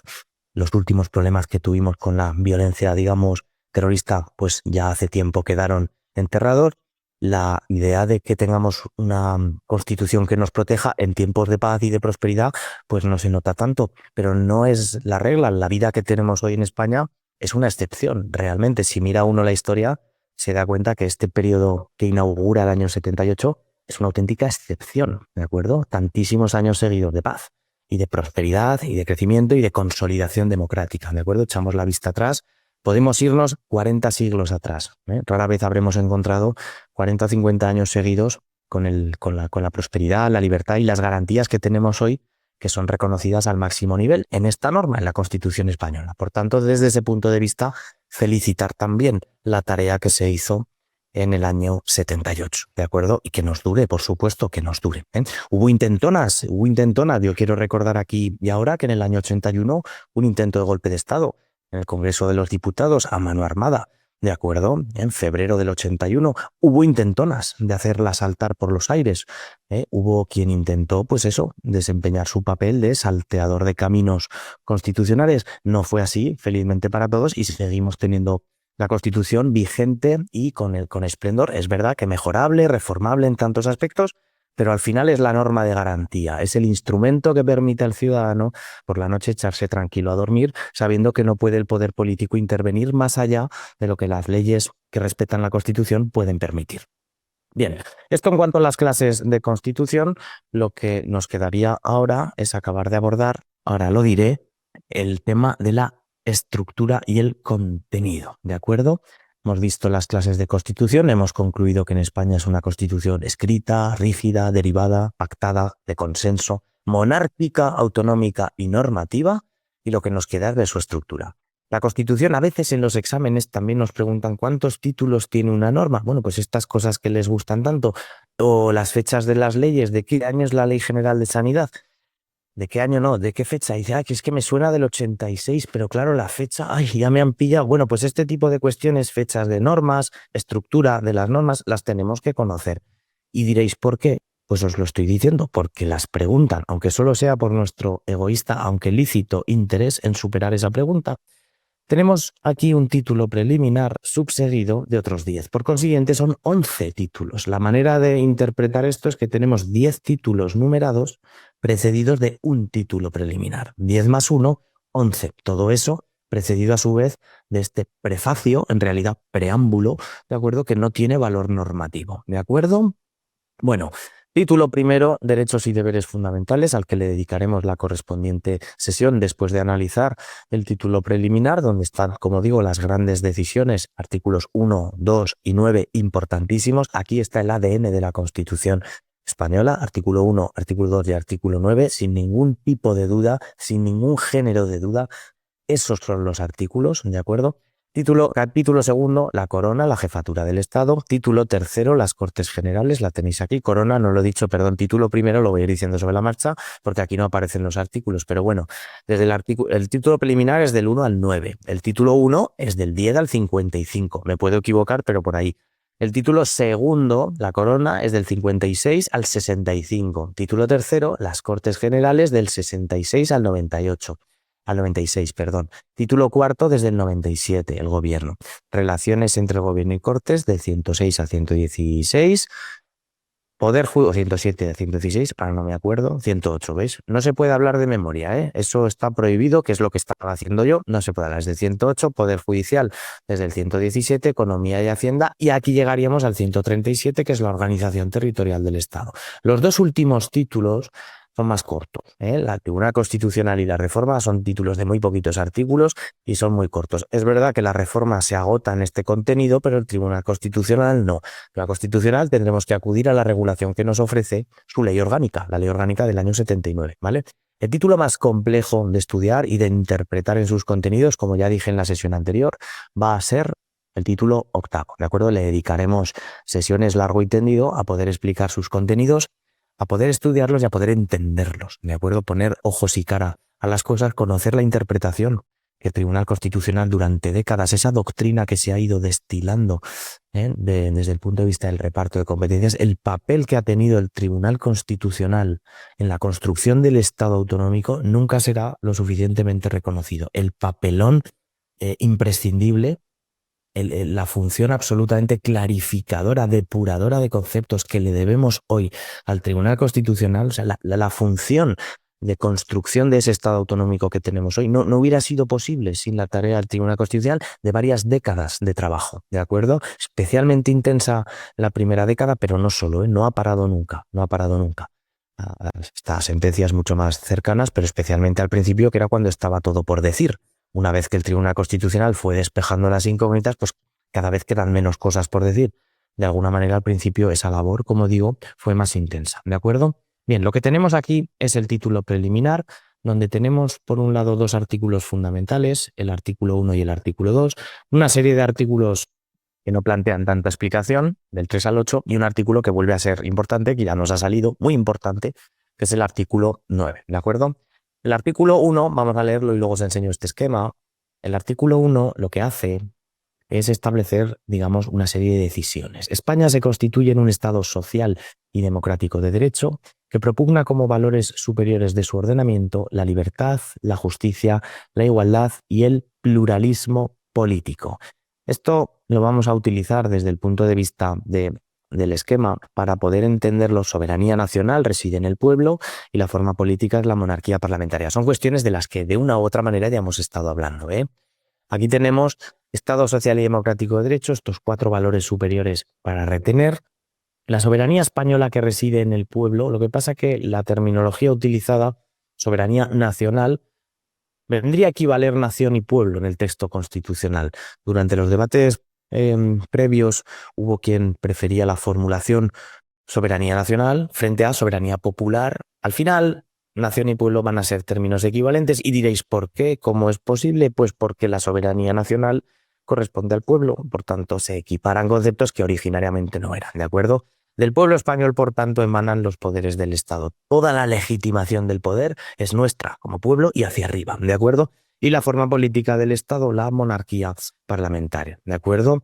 Los últimos problemas que tuvimos con la violencia, digamos, terrorista, pues ya hace tiempo quedaron enterrados. La idea de que tengamos una constitución que nos proteja en tiempos de paz y de prosperidad, pues no se nota tanto, pero no es la regla. La vida que tenemos hoy en España es una excepción, realmente. Si mira uno la historia, se da cuenta que este periodo que inaugura el año 78 es una auténtica excepción, ¿de acuerdo? Tantísimos años seguidos de paz y de prosperidad y de crecimiento y de consolidación democrática, ¿de acuerdo? Echamos la vista atrás. Podemos irnos 40 siglos atrás. Rara vez habremos encontrado 40 o 50 años seguidos con la prosperidad, la libertad y las garantías que tenemos hoy, que son reconocidas al máximo nivel en esta norma, en la Constitución española. Por tanto, desde ese punto de vista, felicitar también la tarea que se hizo en el año 78, ¿de acuerdo? Y que nos dure, por supuesto, que nos dure. Hubo intentonas, yo quiero recordar aquí y ahora que en el año 81 un intento de golpe de Estado en el Congreso de los Diputados a mano armada, ¿de acuerdo? En febrero del 81 hubo intentonas de hacerla saltar por los aires. Hubo quien intentó, pues eso, desempeñar su papel de salteador de caminos constitucionales. No fue así, felizmente para todos, y seguimos teniendo la Constitución vigente y con esplendor. Es verdad que mejorable, reformable en tantos aspectos, pero al final es la norma de garantía, es el instrumento que permite al ciudadano por la noche echarse tranquilo a dormir, sabiendo que no puede el poder político intervenir más allá de lo que las leyes que respetan la Constitución pueden permitir. Bien, esto en cuanto a las clases de Constitución, lo que nos quedaría ahora es acabar de abordar, ahora lo diré, el tema de la estructura y el contenido, ¿de acuerdo? Hemos visto las clases de Constitución, hemos concluido que en España es una Constitución escrita, rígida, derivada, pactada, de consenso, monárquica, autonómica y normativa, y lo que nos queda es de su estructura. La Constitución, a veces en los exámenes también nos preguntan cuántos títulos tiene una norma. Bueno, pues estas cosas que les gustan tanto, o las fechas de las leyes, ¿de qué año es la Ley General de Sanidad? ¿De qué año no? ¿De qué fecha? Y dice, que es que me suena del 86, pero claro, la fecha, ya me han pillado. Bueno, pues este tipo de cuestiones, fechas de normas, estructura de las normas, las tenemos que conocer. Y diréis, ¿por qué? Pues os lo estoy diciendo, porque las preguntan, aunque solo sea por nuestro egoísta, aunque lícito interés en superar esa pregunta. Tenemos aquí un título preliminar subseguido de otros 10. Por consiguiente, son 11 títulos. La manera de interpretar esto es que tenemos 10 títulos numerados precedidos de un título preliminar. 10 más 1, 11. Todo eso precedido a su vez de este prefacio, en realidad preámbulo, ¿de acuerdo? Que no tiene valor normativo, ¿de acuerdo? Bueno, título primero, Derechos y deberes fundamentales, al que le dedicaremos la correspondiente sesión después de analizar el título preliminar, donde están, como digo, las grandes decisiones, artículos 1, 2 y 9, importantísimos. Aquí está el ADN de la Constitución española, artículo 1, artículo 2 y artículo 9, sin ningún tipo de duda, sin ningún género de duda. Esos son los artículos, ¿de acuerdo? Capítulo segundo, la corona, la jefatura del Estado. Título tercero, las Cortes Generales, la tenéis aquí. Corona, no lo he dicho, perdón. Título primero lo voy a ir diciendo sobre la marcha, porque aquí no aparecen los artículos. Pero bueno, desde el título preliminar es del 1 al 9. El título 1 es del 10 al 55. Me puedo equivocar, pero por ahí. El título segundo, la corona, es del 56 al 65. Título tercero, las Cortes Generales, del 66 al 98. Al 96, perdón. Título cuarto desde el 97, el gobierno. Relaciones entre el gobierno y Cortes del 106 al 116. Poder Judicial, 107 al 116, ahora no me acuerdo, 108, ¿veis? No se puede hablar de memoria, ¿eh? Eso está prohibido, que es lo que estaba haciendo yo. No se puede hablar desde el 108, Poder Judicial desde el 117, Economía y Hacienda, y aquí llegaríamos al 137, que es la organización territorial del Estado. Los dos últimos títulos son más cortos, ¿eh? La Tribunal Constitucional y la Reforma son títulos de muy poquitos artículos y son muy cortos. Es verdad que la Reforma se agota en este contenido, pero el Tribunal Constitucional no. El Tribunal Constitucional tendremos que acudir a la regulación que nos ofrece su ley orgánica, la ley orgánica del año 79, ¿vale? El título más complejo de estudiar y de interpretar en sus contenidos, como ya dije en la sesión anterior, va a ser el título octavo, ¿de acuerdo? Le dedicaremos sesiones largo y tendido a poder explicar sus contenidos, a poder estudiarlos y a poder entenderlos, ¿de acuerdo? Poner ojos y cara a las cosas, conocer la interpretación que el Tribunal Constitucional durante décadas, esa doctrina que se ha ido destilando desde el punto de vista del reparto de competencias, el papel que ha tenido el Tribunal Constitucional en la construcción del Estado autonómico nunca será lo suficientemente reconocido. El papelón imprescindible, la función absolutamente clarificadora, depuradora de conceptos que le debemos hoy al Tribunal Constitucional, o sea, la función de construcción de ese Estado autonómico que tenemos hoy no hubiera sido posible sin la tarea del Tribunal Constitucional de varias décadas de trabajo, ¿de acuerdo? Especialmente intensa la primera década, pero no solo, no ha parado nunca, no ha parado nunca. Estas sentencias mucho más cercanas, pero especialmente al principio, que era cuando estaba todo por decir. Una vez que el Tribunal Constitucional fue despejando las incógnitas, pues cada vez quedan menos cosas por decir. De alguna manera, al principio, esa labor, como digo, fue más intensa, ¿de acuerdo? Bien, lo que tenemos aquí es el título preliminar, donde tenemos, por un lado, dos artículos fundamentales, el artículo 1 y el artículo 2, una serie de artículos que no plantean tanta explicación, del 3 al 8, y un artículo que vuelve a ser importante, que ya nos ha salido, muy importante, que es el artículo 9, ¿de acuerdo? El artículo 1, vamos a leerlo y luego os enseño este esquema. El artículo 1 lo que hace es establecer, digamos, una serie de decisiones. España se constituye en un Estado social y democrático de derecho que propugna como valores superiores de su ordenamiento la libertad, la justicia, la igualdad y el pluralismo político. Esto lo vamos a utilizar desde el punto de vista del esquema para poder entenderlo. Soberanía nacional reside en el pueblo y la forma política es la monarquía parlamentaria. Son cuestiones de las que de una u otra manera ya hemos estado hablando, ¿eh? Aquí tenemos Estado social y democrático de derecho, estos cuatro valores superiores para retener. La soberanía española que reside en el pueblo, lo que pasa que la terminología utilizada, soberanía nacional, vendría a equivaler nación y pueblo en el texto constitucional. Durante los debates previos hubo quien prefería la formulación soberanía nacional frente a soberanía popular. Al final, nación y pueblo van a ser términos equivalentes y diréis, ¿por qué? ¿Cómo es posible? Pues porque la soberanía nacional corresponde al pueblo, por tanto se equiparan conceptos que originariamente no eran, ¿de acuerdo? Del pueblo español, por tanto, emanan los poderes del Estado. Toda la legitimación del poder es nuestra como pueblo y hacia arriba, ¿de acuerdo? Y la forma política del Estado, la monarquía parlamentaria, ¿de acuerdo?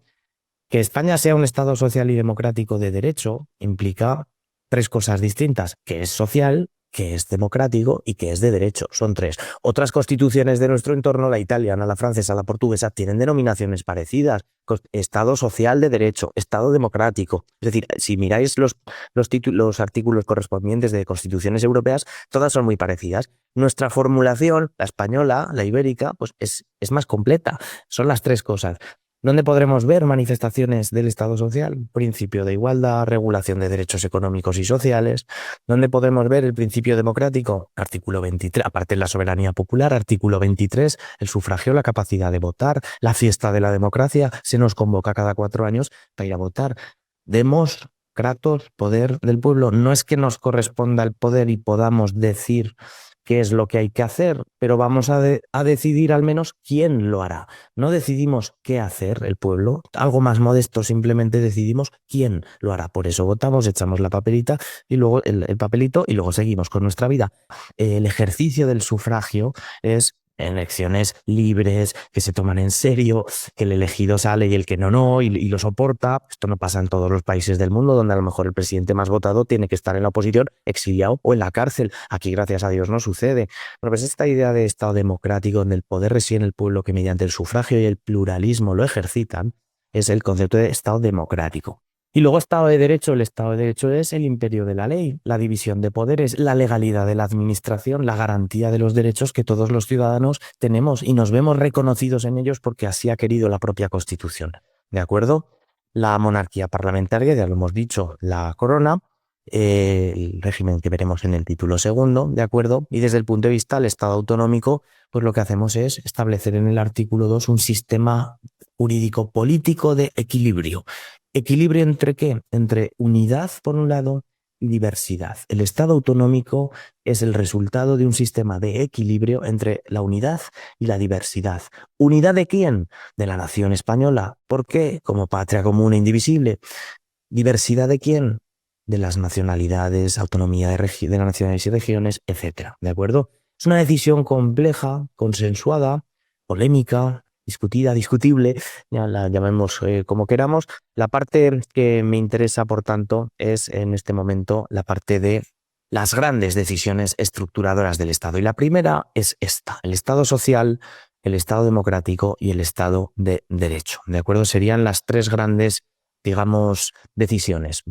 Que España sea un Estado social y democrático de derecho implica tres cosas distintas, que es social, que es democrático y que es de derecho. Son tres. Otras constituciones de nuestro entorno, la italiana, la francesa, la portuguesa, tienen denominaciones parecidas. Estado social de derecho, Estado democrático. Es decir, si miráis los artículos correspondientes de constituciones europeas, todas son muy parecidas. Nuestra formulación, la española, la ibérica, pues es más completa. Son las tres cosas. ¿Dónde podremos ver manifestaciones del Estado social? Principio de igualdad, regulación de derechos económicos y sociales. ¿Dónde podremos ver el principio democrático? Artículo 23, aparte de la soberanía popular, artículo 23, el sufragio, la capacidad de votar, la fiesta de la democracia, se nos convoca cada 4 años para ir a votar. Demos, kratos, poder del pueblo. No es que nos corresponda el poder y podamos decir qué es lo que hay que hacer, pero vamos a decidir al menos quién lo hará. No decidimos qué hacer el pueblo, algo más modesto, simplemente decidimos quién lo hará. Por eso votamos, echamos la papelita y luego el papelito y luego seguimos con nuestra vida. El ejercicio del sufragio es elecciones libres, que se toman en serio, que el elegido sale y el que no, y lo soporta. Esto no pasa en todos los países del mundo, donde a lo mejor el presidente más votado tiene que estar en la oposición, exiliado o en la cárcel. Aquí, gracias a Dios, no sucede. Bueno, pues esta idea de Estado democrático, donde el poder reside en el pueblo, que mediante el sufragio y el pluralismo lo ejercitan, es el concepto de Estado democrático. Y luego Estado de Derecho. El Estado de Derecho es el imperio de la ley, la división de poderes, la legalidad de la administración, la garantía de los derechos que todos los ciudadanos tenemos y nos vemos reconocidos en ellos porque así ha querido la propia Constitución. ¿De acuerdo? La monarquía parlamentaria, ya lo hemos dicho, la corona, el régimen que veremos en el título segundo, ¿de acuerdo? Y desde el punto de vista del Estado autonómico, pues lo que hacemos es establecer en el artículo 2 un sistema jurídico político de equilibrio. ¿Equilibrio entre qué? Entre unidad, por un lado, y diversidad. El Estado autonómico es el resultado de un sistema de equilibrio entre la unidad y la diversidad. ¿Unidad de quién? De la nación española. ¿Por qué? Como patria común e indivisible. ¿Diversidad de quién? De las nacionalidades, autonomía de las naciones y regiones, etcétera. ¿De acuerdo? Es una decisión compleja, consensuada, polémica, discutida, discutible, ya la llamemos como queramos. La parte que me interesa, por tanto, es en este momento la parte de las grandes decisiones estructuradoras del Estado. Y la primera es esta: el Estado social, el Estado democrático y el Estado de derecho. ¿De acuerdo? Serían las tres grandes, digamos, decisiones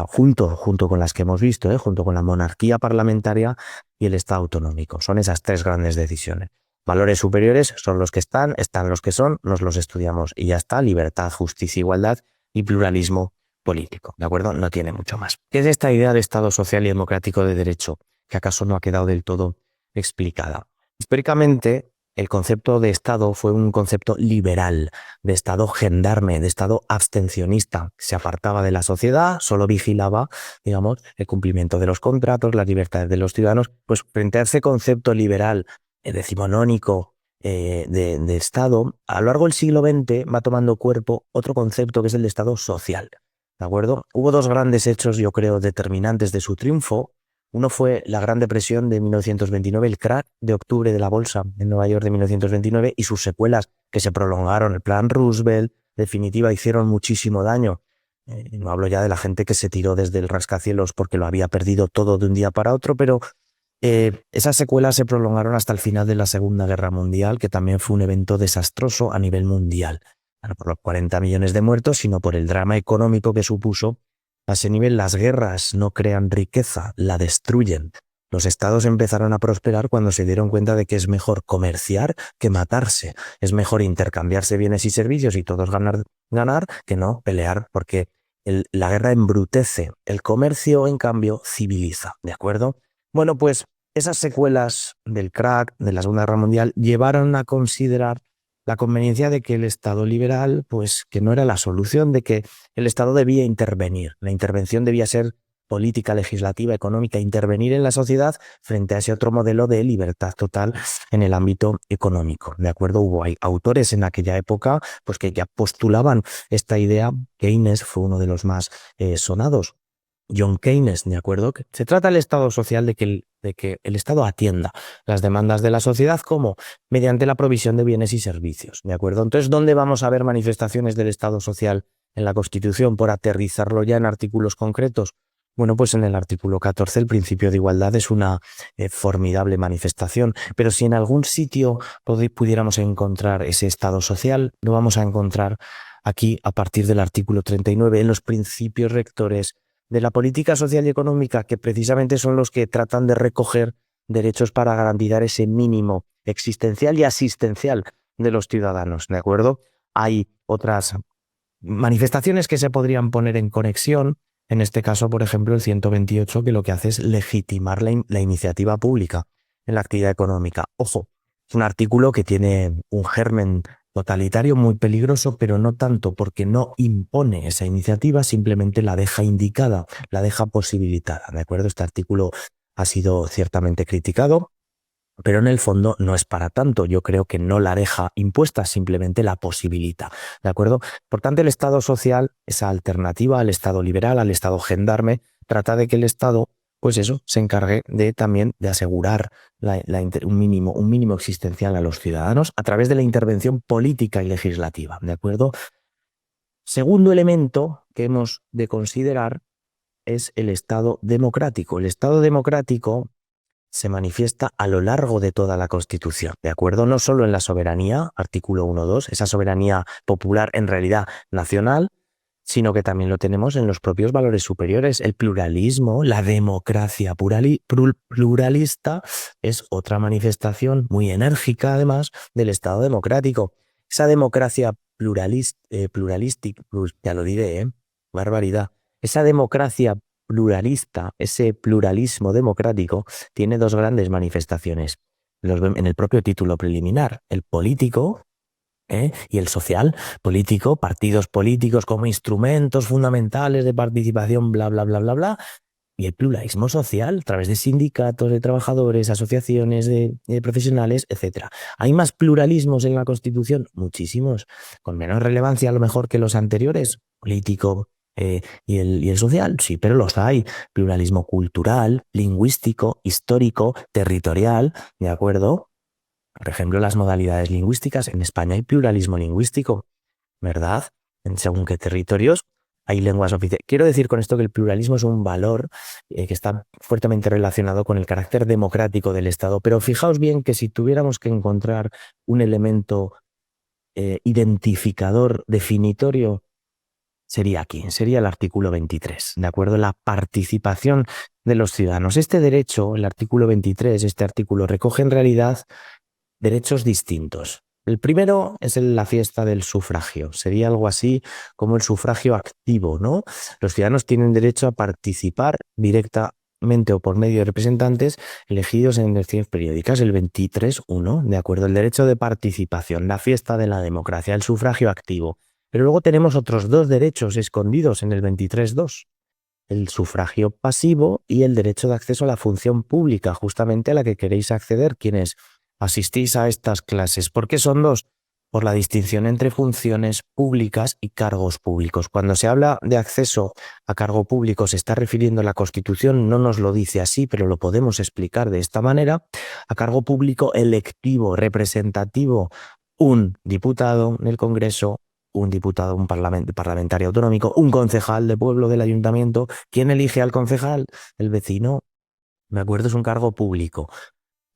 junto con las que hemos visto, junto con la monarquía parlamentaria y el Estado autonómico. Son esas tres grandes decisiones. Valores superiores son los que están los que son, nos los estudiamos y ya está. Libertad, justicia, igualdad y pluralismo político, ¿de acuerdo? No tiene mucho más. ¿Qué es esta idea de Estado social y democrático de derecho? Que acaso no ha quedado del todo explicada. Históricamente, el concepto de Estado fue un concepto liberal, de Estado gendarme, de Estado abstencionista. Se apartaba de la sociedad, solo vigilaba, digamos, el cumplimiento de los contratos, las libertades de los ciudadanos. Pues frente a ese concepto liberal, decimonónico, de Estado, a lo largo del siglo XX va tomando cuerpo otro concepto que es el de Estado social. ¿De acuerdo? Hubo dos grandes hechos, yo creo, determinantes de su triunfo. Uno fue la Gran Depresión de 1929, el crack de octubre de la bolsa en Nueva York de 1929 y sus secuelas que se prolongaron. El plan Roosevelt, definitiva, hicieron muchísimo daño. No hablo ya de la gente que se tiró desde el rascacielos porque lo había perdido todo de un día para otro, pero esas secuelas se prolongaron hasta el final de la Segunda Guerra Mundial, que también fue un evento desastroso a nivel mundial. No por los 40 millones de muertos, sino por el drama económico que supuso. A ese nivel, las guerras no crean riqueza, la destruyen. Los estados empezaron a prosperar cuando se dieron cuenta de que es mejor comerciar que matarse. Es mejor intercambiarse bienes y servicios y todos ganar que no pelear, porque la guerra embrutece. El comercio, en cambio, civiliza. ¿De acuerdo? Bueno, pues esas secuelas del crack de la Segunda Guerra Mundial llevaron a considerar la conveniencia de que el Estado liberal, pues que no era la solución, de que el Estado debía intervenir. La intervención debía ser política, legislativa, económica, intervenir en la sociedad frente a ese otro modelo de libertad total en el ámbito económico. ¿De acuerdo? Hubo autores en aquella época pues que ya postulaban esta idea. Keynes fue uno de los más sonados. John Keynes, ¿de acuerdo? Se trata del Estado social de que el Estado atienda las demandas de la sociedad como mediante la provisión de bienes y servicios, ¿de acuerdo? Entonces, ¿dónde vamos a ver manifestaciones del Estado social en la Constitución por aterrizarlo ya en artículos concretos? Bueno, pues en el artículo 14 el principio de igualdad es una formidable manifestación, pero si en algún sitio pudiéramos encontrar ese Estado social, lo vamos a encontrar aquí a partir del artículo 39 en los principios rectores de la política social y económica, que precisamente son los que tratan de recoger derechos para garantizar ese mínimo existencial y asistencial de los ciudadanos, ¿de acuerdo? Hay otras manifestaciones que se podrían poner en conexión, en este caso, por ejemplo, el 128, que lo que hace es legitimar la iniciativa pública en la actividad económica. Ojo, es un artículo que tiene un germen totalitario muy peligroso, pero no tanto porque no impone esa iniciativa, simplemente la deja indicada, la deja posibilitada, ¿de acuerdo? Este artículo ha sido ciertamente criticado, pero en el fondo no es para tanto. Yo creo que no la deja impuesta, simplemente la posibilita, ¿de acuerdo? Por tanto, el Estado social, esa alternativa al Estado liberal, al Estado gendarme, trata de que el Estado, pues eso, se encargue también de asegurar un mínimo existencial a los ciudadanos a través de la intervención política y legislativa, ¿de acuerdo? Segundo elemento que hemos de considerar es el Estado democrático. El Estado democrático se manifiesta a lo largo de toda la Constitución, ¿de acuerdo? No solo en la soberanía, artículo 1.2, esa soberanía popular en realidad nacional, sino que también lo tenemos en los propios valores superiores. El pluralismo, la democracia pluralista es otra manifestación muy enérgica, además, del Estado democrático. Esa democracia pluralística, ya lo diré, barbaridad. Esa democracia pluralista, ese pluralismo democrático, tiene dos grandes manifestaciones. En el propio título preliminar, el político, y el social, político, partidos políticos como instrumentos fundamentales de participación, bla, bla, bla, bla, bla, y el pluralismo social a través de sindicatos, de trabajadores, asociaciones de profesionales, etcétera. ¿Hay más pluralismos en la Constitución? Muchísimos, con menos relevancia a lo mejor que los anteriores, político y el social, sí, pero los hay. Pluralismo cultural, lingüístico, histórico, territorial, ¿de acuerdo? Por ejemplo, las modalidades lingüísticas. En España hay pluralismo lingüístico, ¿verdad? En según qué territorios hay lenguas oficiales. Quiero decir con esto que el pluralismo es un valor que está fuertemente relacionado con el carácter democrático del Estado. Pero fijaos bien que si tuviéramos que encontrar un elemento identificador, definitorio, sería aquí, sería el artículo 23, ¿de acuerdo? La participación de los ciudadanos. Este derecho, el artículo 23, este artículo recoge en realidad derechos distintos. El primero es la fiesta del sufragio. Sería algo así como el sufragio activo, ¿no? Los ciudadanos tienen derecho a participar directamente o por medio de representantes elegidos en elecciones periódicas. El 23.1, ¿de acuerdo? El derecho de participación, la fiesta de la democracia, el sufragio activo. Pero luego tenemos otros dos derechos escondidos en el 23.2. El sufragio pasivo y el derecho de acceso a la función pública, justamente a la que queréis acceder quienes asistís a estas clases. ¿Por qué son dos? Por la distinción entre funciones públicas y cargos públicos. Cuando se habla de acceso a cargo público se está refiriendo la Constitución, no nos lo dice así, pero lo podemos explicar de esta manera, a cargo público electivo, representativo, un diputado en el Congreso, un diputado, un parlamentario autonómico, un concejal de pueblo del ayuntamiento. ¿Quién elige al concejal? El vecino. Me acuerdo, es un cargo público.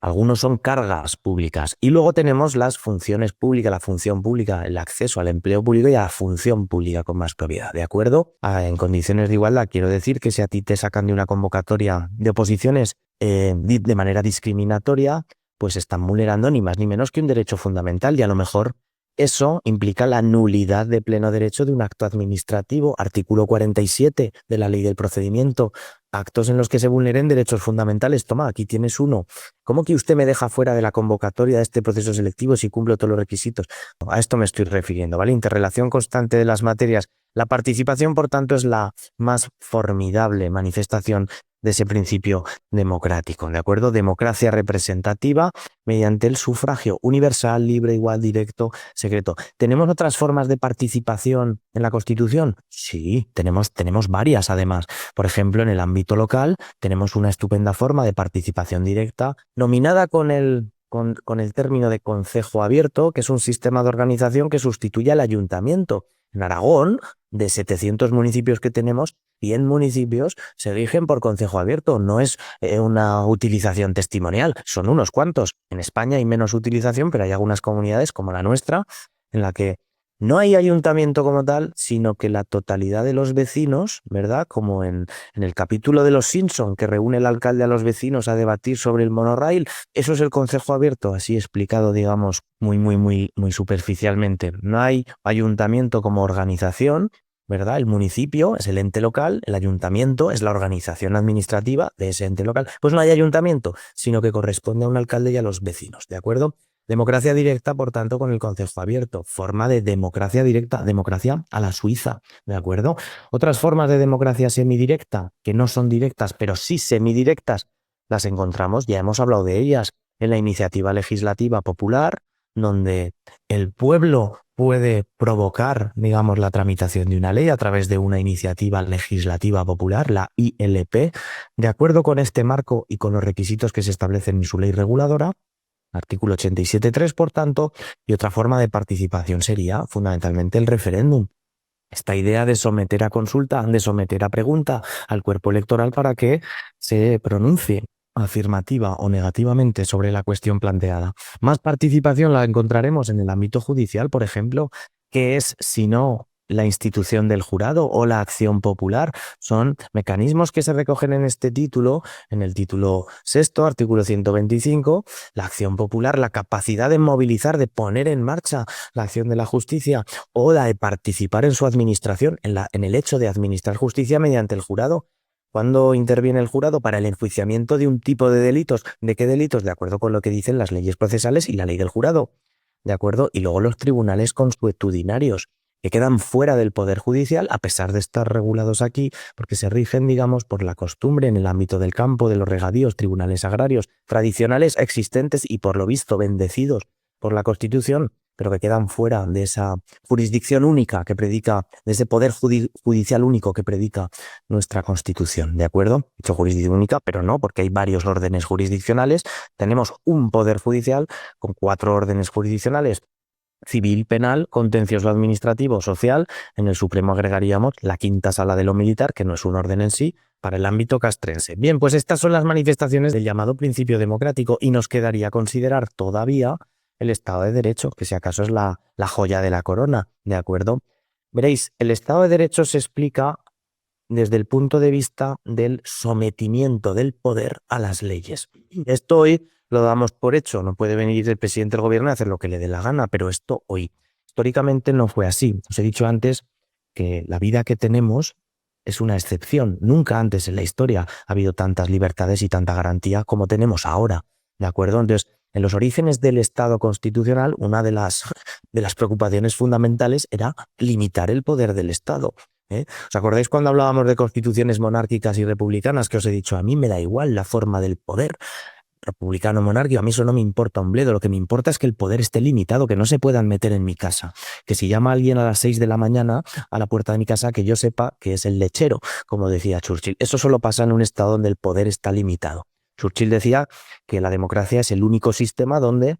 Algunos son cargas públicas. Y luego tenemos las funciones públicas, la función pública, el acceso al empleo público y a la función pública con más propiedad. ¿De acuerdo? En condiciones de igualdad, quiero decir que si a ti te sacan de una convocatoria de oposiciones de manera discriminatoria, pues están vulnerando ni más ni menos que un derecho fundamental y a lo mejor eso implica la nulidad de pleno derecho de un acto administrativo. Artículo 47 de la Ley del Procedimiento. Actos en los que se vulneren derechos fundamentales. Toma, aquí tienes uno. ¿Cómo que usted me deja fuera de la convocatoria de este proceso selectivo si cumplo todos los requisitos? A esto me estoy refiriendo, ¿vale? Interrelación constante de las materias. La participación, por tanto, es la más formidable manifestación de ese principio democrático, ¿de acuerdo? Democracia representativa mediante el sufragio universal, libre, igual, directo, secreto. ¿Tenemos otras formas de participación en la Constitución? Sí, tenemos varias además. Por ejemplo, en el ámbito local tenemos una estupenda forma de participación directa nominada con el término de concejo abierto, que es un sistema de organización que sustituye al ayuntamiento. En Aragón, de 700 municipios que tenemos, 100 municipios se rigen por concejo abierto. No es una utilización testimonial, son unos cuantos. En España hay menos utilización, pero hay algunas comunidades como la nuestra en la que no hay ayuntamiento como tal, sino que la totalidad de los vecinos, ¿verdad? Como en el capítulo de Los Simpson, que reúne el alcalde a los vecinos a debatir sobre el monorail, eso es el concejo abierto, así explicado, digamos, muy superficialmente. No hay ayuntamiento como organización, ¿verdad? El municipio es el ente local, el ayuntamiento es la organización administrativa de ese ente local. Pues no hay ayuntamiento, sino que corresponde a un alcalde y a los vecinos, ¿de acuerdo? Democracia directa, por tanto, con el concejo abierto. Forma de democracia directa, democracia a la suiza, ¿de acuerdo? Otras formas de democracia semidirecta, que no son directas, pero sí semidirectas, las encontramos, ya hemos hablado de ellas, en la iniciativa legislativa popular, donde el pueblo puede provocar, digamos, la tramitación de una ley a través de una iniciativa legislativa popular, la ILP, de acuerdo con este marco y con los requisitos que se establecen en su ley reguladora. Artículo 87.3, por tanto, y otra forma de participación sería fundamentalmente el referéndum. Esta idea de someter a consulta, de someter a pregunta al cuerpo electoral para que se pronuncie afirmativa o negativamente sobre la cuestión planteada. Más participación la encontraremos en el ámbito judicial, por ejemplo, que es, si no la institución del jurado o la acción popular, son mecanismos que se recogen en este título, en el título sexto, artículo 125, la acción popular, la capacidad de movilizar, de poner en marcha la acción de la justicia o la de participar en su administración, en el hecho de administrar justicia mediante el jurado. ¿Cuándo interviene el jurado? Para el enjuiciamiento de un tipo de delitos. ¿De qué delitos? De acuerdo con lo que dicen las leyes procesales y la ley del jurado. ¿De acuerdo? Y luego los tribunales consuetudinarios, que quedan fuera del Poder Judicial, a pesar de estar regulados aquí, porque se rigen, digamos, por la costumbre en el ámbito del campo, de los regadíos, tribunales agrarios tradicionales existentes y, por lo visto, bendecidos por la Constitución, pero que quedan fuera de esa jurisdicción única que predica, de ese poder judicial único que predica nuestra Constitución, ¿de acuerdo? He dicho jurisdicción única, pero no, porque hay varios órdenes jurisdiccionales. Tenemos un poder judicial con 4 órdenes jurisdiccionales: civil, penal, contencioso administrativo, social. En el Supremo agregaríamos la quinta sala de lo militar, que no es un orden en sí, para el ámbito castrense. Bien, pues estas son las manifestaciones del llamado principio democrático y nos quedaría considerar todavía el Estado de Derecho, que si acaso es la joya de la corona, ¿de acuerdo? Veréis, el Estado de Derecho se explica desde el punto de vista del sometimiento del poder a las leyes. Esto hoy lo damos por hecho, no puede venir el presidente del gobierno a hacer lo que le dé la gana, pero esto hoy históricamente no fue así. Os he dicho antes que la vida que tenemos es una excepción. Nunca antes en la historia ha habido tantas libertades y tanta garantía como tenemos ahora, ¿de acuerdo? Entonces, en los orígenes del Estado constitucional, una de las preocupaciones fundamentales era limitar el poder del Estado. ¿Os acordáis cuando hablábamos de constituciones monárquicas y republicanas? Que os he dicho, a mí me da igual la forma del poder, republicano, monárquico, a mí eso no me importa un bledo. Lo que me importa es que el poder esté limitado, que no se puedan meter en mi casa. Que si llama alguien a las 6 de la mañana a la puerta de mi casa, que yo sepa que es el lechero, como decía Churchill. Eso solo pasa en un estado donde el poder está limitado. Churchill decía que la democracia es el único sistema donde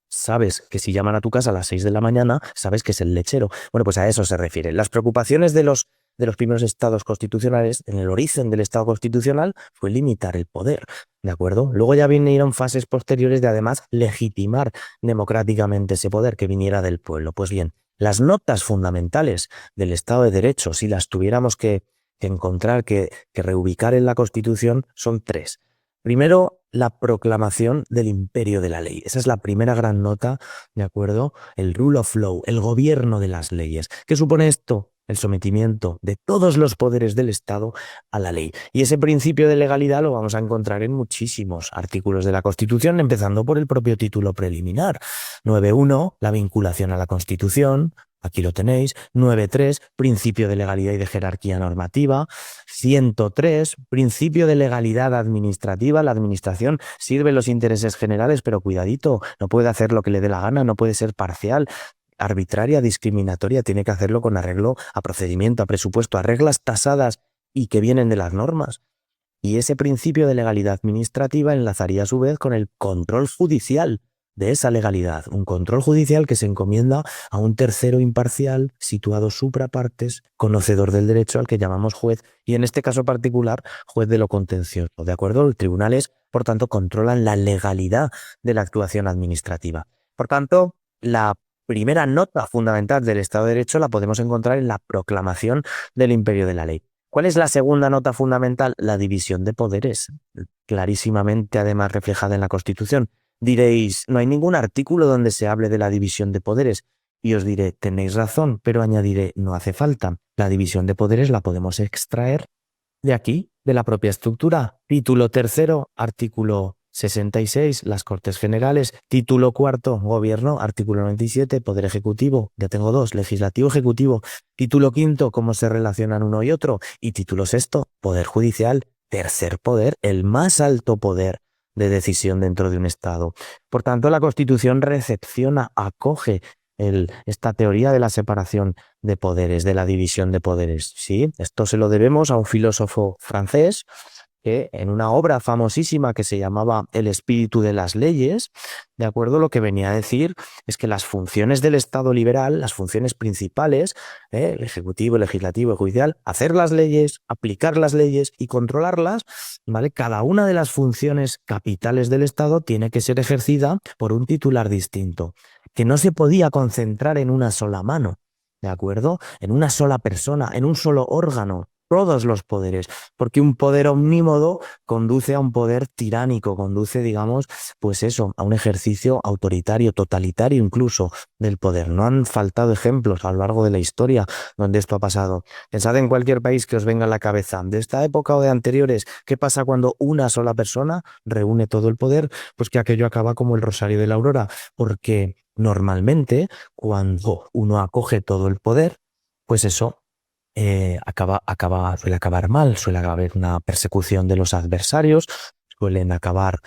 sabes que si llaman a tu casa a las 6 de la mañana, sabes que es el lechero. Bueno, pues a eso se refiere. Las preocupaciones de los primeros estados constitucionales, en el origen del Estado constitucional, fue limitar el poder, ¿de acuerdo? Luego ya vinieron fases posteriores de, además, legitimar democráticamente ese poder que viniera del pueblo. Pues bien, las notas fundamentales del Estado de Derecho, si las tuviéramos que encontrar, que reubicar en la Constitución, son 3. Primero, la proclamación del imperio de la ley. Esa es la primera gran nota, ¿de acuerdo? El rule of law, el gobierno de las leyes. ¿Qué supone esto? El sometimiento de todos los poderes del Estado a la ley. Y ese principio de legalidad lo vamos a encontrar en muchísimos artículos de la Constitución, empezando por el propio título preliminar. 9.1, la vinculación a la Constitución. Aquí lo tenéis. 9.3, principio de legalidad y de jerarquía normativa. 103, principio de legalidad administrativa. La administración sirve los intereses generales, pero cuidadito, no puede hacer lo que le dé la gana, no puede ser parcial, arbitraria, discriminatoria, tiene que hacerlo con arreglo a procedimiento, a presupuesto, a reglas tasadas y que vienen de las normas. Y ese principio de legalidad administrativa enlazaría a su vez con el control judicial de esa legalidad, un control judicial que se encomienda a un tercero imparcial, situado suprapartes, conocedor del derecho, al que llamamos juez, y en este caso particular, juez de lo contencioso, ¿de acuerdo? Los tribunales, por tanto, controlan la legalidad de la actuación administrativa. Por tanto, la primera nota fundamental del Estado de Derecho la podemos encontrar en la proclamación del imperio de la ley. ¿Cuál es la segunda nota fundamental? La división de poderes, clarísimamente además reflejada en la Constitución. Diréis, no hay ningún artículo donde se hable de la división de poderes. Y os diré, tenéis razón, pero añadiré, no hace falta. La división de poderes la podemos extraer de aquí, de la propia estructura. Título tercero, artículo 66, las Cortes Generales. Título cuarto, Gobierno, artículo 97, Poder Ejecutivo. Ya tengo 2, Legislativo, Ejecutivo. Título quinto, cómo se relacionan uno y otro. Y título sexto, Poder Judicial, tercer poder, el más alto poder de decisión dentro de un Estado. Por tanto, la Constitución recepciona, acoge esta teoría de la separación de poderes, de la división de poderes. ¿Sí? Esto se lo debemos a un filósofo francés que en una obra famosísima que se llamaba El espíritu de las leyes, de acuerdo, lo que venía a decir es que las funciones del Estado liberal, las funciones principales, el ejecutivo, el legislativo, el judicial, hacer las leyes, aplicar las leyes y controlarlas, ¿vale? Cada una de las funciones capitales del Estado tiene que ser ejercida por un titular distinto, que no se podía concentrar en una sola mano, ¿de acuerdo? En una sola persona, en un solo órgano. todos los poderes, porque un poder omnímodo conduce a un poder tiránico, conduce, digamos, pues eso, a un ejercicio autoritario, totalitario incluso del poder. No han faltado ejemplos a lo largo de la historia donde esto ha pasado. Pensad en cualquier país que os venga a la cabeza, de esta época o de anteriores. ¿Qué pasa cuando una sola persona reúne todo el poder? Pues que aquello acaba como el Rosario de la Aurora, porque normalmente cuando uno acoge todo el poder, pues eso suele acabar mal, suele haber una persecución de los adversarios, suelen acabar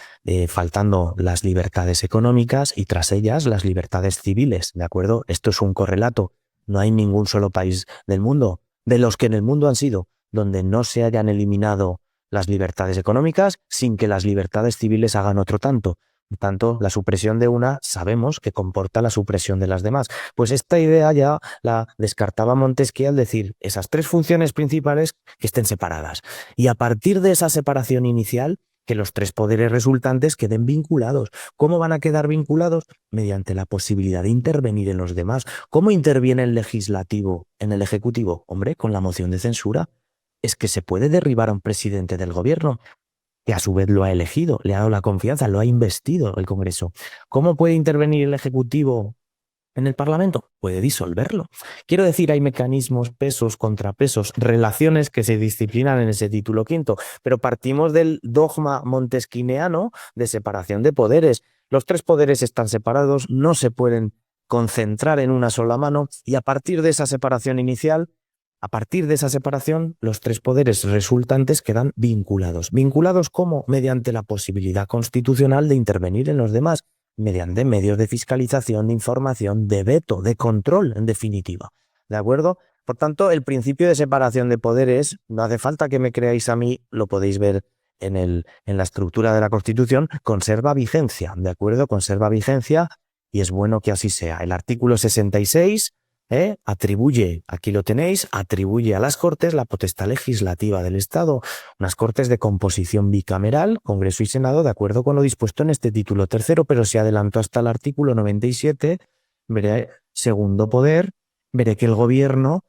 faltando las libertades económicas y tras ellas las libertades civiles, ¿de acuerdo? Esto es un correlato. No hay ningún solo país del mundo, de los que en el mundo han sido, donde no se hayan eliminado las libertades económicas sin que las libertades civiles hagan otro tanto. Por tanto, la supresión de una sabemos que comporta la supresión de las demás. Pues esta idea ya la descartaba Montesquieu al decir esas tres funciones principales que estén separadas. Y a partir de esa separación inicial, que los tres poderes resultantes queden vinculados. ¿Cómo van a quedar vinculados? Mediante la posibilidad de intervenir en los demás. ¿Cómo interviene el legislativo en el ejecutivo? Hombre, con la moción de censura. Es que se puede derribar a un presidente del gobierno, que a su vez lo ha elegido, le ha dado la confianza, lo ha investido el Congreso. ¿Cómo puede intervenir el Ejecutivo en el Parlamento? Puede disolverlo. Quiero decir, hay mecanismos, pesos, contrapesos, relaciones que se disciplinan en ese título quinto, pero partimos del dogma montesquineano de separación de poderes. Los tres poderes están separados, no se pueden concentrar en una sola mano y a partir de esa separación inicial, a partir de esa separación, los tres poderes resultantes quedan vinculados. ¿Vinculados cómo? Mediante la posibilidad constitucional de intervenir en los demás, mediante medios de fiscalización, de información, de veto, de control, en definitiva. ¿De acuerdo? Por tanto, el principio de separación de poderes, no hace falta que me creáis a mí, lo podéis ver en la estructura de la Constitución, conserva vigencia, ¿de acuerdo? Conserva vigencia y es bueno que así sea. El artículo 66 atribuye, aquí lo tenéis, atribuye a las Cortes la potestad legislativa del Estado, unas Cortes de composición bicameral, Congreso y Senado, de acuerdo con lo dispuesto en este título tercero, pero si adelanto hasta el artículo 97, veré segundo poder, veré que el Gobierno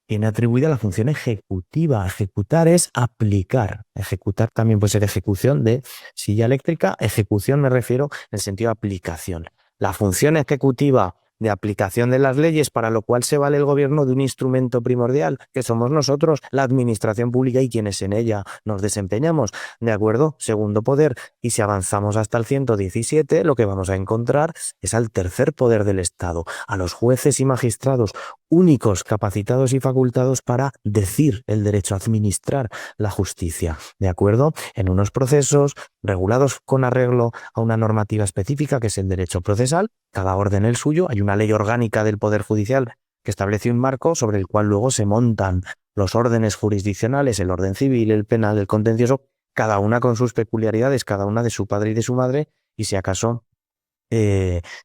tiene atribuida la función ejecutiva. Ejecutar es aplicar. Ejecutar también puede ser ejecución de silla eléctrica. Ejecución me refiero en el sentido de aplicación. La función ejecutiva de aplicación de las leyes, para lo cual se vale el gobierno de un instrumento primordial, que somos nosotros, la administración pública y quienes en ella nos desempeñamos. ¿De acuerdo? Segundo poder. Y si avanzamos hasta el 117, lo que vamos a encontrar es al tercer poder del Estado, a los jueces y magistrados únicos, capacitados y facultados para decir el derecho a administrar la justicia. ¿De acuerdo? En unos procesos regulados con arreglo a una normativa específica, que es el derecho procesal, cada orden el suyo. Hay una ley orgánica del Poder Judicial que establece un marco sobre el cual luego se montan los órdenes jurisdiccionales, el orden civil, el penal, el contencioso, cada una con sus peculiaridades, cada una de su padre y de su madre, y si acaso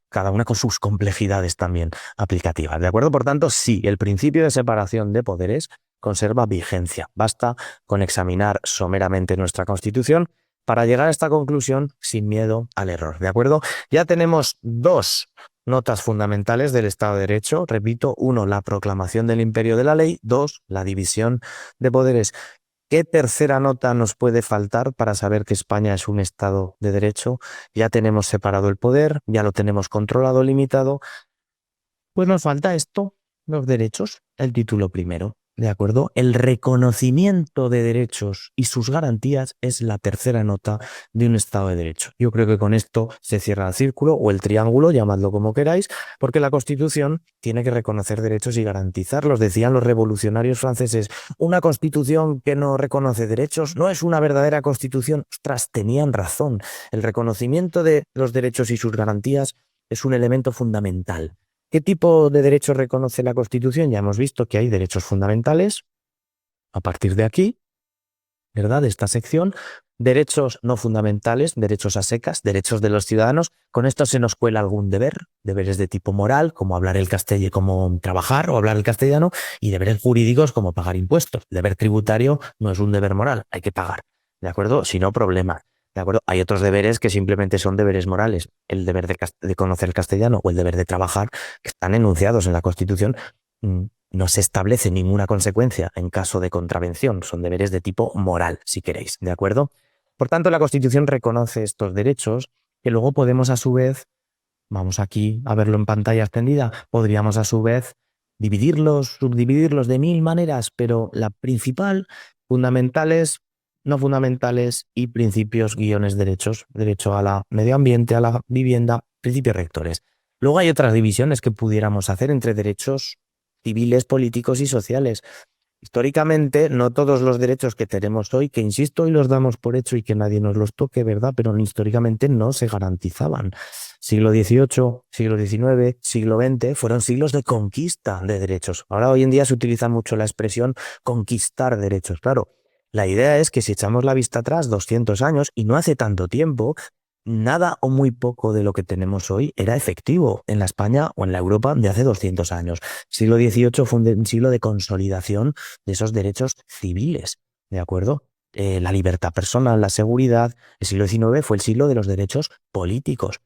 cada una con sus complejidades también aplicativas. ¿De acuerdo? Por tanto, sí, el principio de separación de poderes conserva vigencia. Basta con examinar someramente nuestra Constitución para llegar a esta conclusión sin miedo al error. ¿De acuerdo? Ya tenemos dos notas fundamentales del Estado de Derecho. Repito, uno, la proclamación del imperio de la ley. Dos, la división de poderes. ¿Qué tercera nota nos puede faltar para saber que España es un Estado de Derecho? Ya tenemos separado el poder, ya lo tenemos controlado, limitado. Pues nos falta esto, los derechos, el título primero, ¿de acuerdo? El reconocimiento de derechos y sus garantías es la tercera nota de un Estado de Derecho. Yo creo que con esto se cierra el círculo o el triángulo, llamadlo como queráis, porque la Constitución tiene que reconocer derechos y garantizarlos. Decían los revolucionarios franceses, una Constitución que no reconoce derechos no es una verdadera Constitución. Ostras, tenían razón. El reconocimiento de los derechos y sus garantías es un elemento fundamental. ¿Qué tipo de derechos reconoce la Constitución? Ya hemos visto que hay derechos fundamentales. A partir de aquí, ¿verdad? De esta sección, derechos no fundamentales, derechos a secas, derechos de los ciudadanos. Con esto se nos cuela algún deber, deberes de tipo moral, como hablar el castellano, como trabajar o hablar el castellano, y deberes jurídicos, como pagar impuestos. El deber tributario no es un deber moral, hay que pagar, ¿de acuerdo? Si no, problema. ¿De acuerdo? Hay otros deberes que simplemente son deberes morales. El deber de conocer el castellano o el deber de trabajar, que están enunciados en la Constitución, no se establece ninguna consecuencia en caso de contravención. Son deberes de tipo moral, si queréis, ¿de acuerdo? Por tanto, la Constitución reconoce estos derechos que luego podemos a su vez, vamos aquí a verlo en pantalla extendida, podríamos a su vez dividirlos, subdividirlos de mil maneras, pero la principal, fundamentales, no fundamentales y principios, guiones, derechos, derecho a la medio ambiente, a la vivienda, principios rectores. Luego hay otras divisiones que pudiéramos hacer entre derechos civiles, políticos y sociales. Históricamente, no todos los derechos que tenemos hoy, que insisto, hoy los damos por hecho y que nadie nos los toque, ¿verdad? Pero históricamente no se garantizaban. Siglo XVIII, siglo XIX, siglo XX fueron siglos de conquista de derechos. Ahora hoy en día se utiliza mucho la expresión conquistar derechos. Claro, la idea es que si echamos la vista atrás 200 años y no hace tanto tiempo, nada o muy poco de lo que tenemos hoy era efectivo en la España o en la Europa de hace 200 años. Siglo XVIII fue un siglo de consolidación de esos derechos civiles, ¿de acuerdo? La libertad personal, la seguridad. El siglo XIX fue el siglo de los derechos políticos,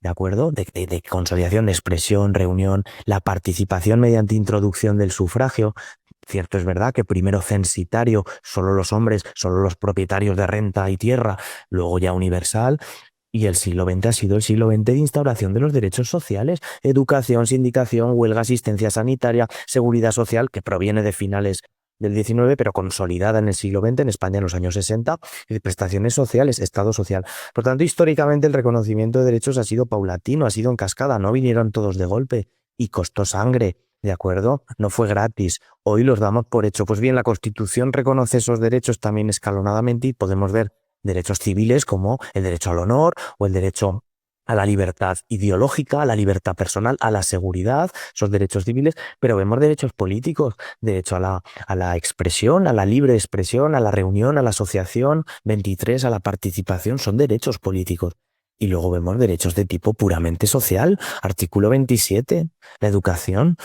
¿de acuerdo? De consolidación, de expresión, reunión, la participación mediante introducción del sufragio. Cierto es verdad que primero censitario, solo los hombres, solo los propietarios de renta y tierra, luego ya universal. Y el siglo XX ha sido el siglo XX de instauración de los derechos sociales, educación, sindicación, huelga, asistencia sanitaria, seguridad social, que proviene de finales del XIX, pero consolidada en el siglo XX, en España en los años 60, y de prestaciones sociales, Estado social. Por tanto, históricamente el reconocimiento de derechos ha sido paulatino, ha sido en cascada, no vinieron todos de golpe y costó sangre. ¿De acuerdo? No fue gratis. Hoy los damos por hecho. Pues bien, la Constitución reconoce esos derechos también escalonadamente y podemos ver derechos civiles como el derecho al honor o el derecho a la libertad ideológica, a la libertad personal, a la seguridad, esos derechos civiles, pero vemos derechos políticos, derecho a la expresión, a la libre expresión, a la reunión, a la asociación, 23, a la participación, son derechos políticos. Y luego vemos derechos de tipo puramente social, artículo 27, la educación.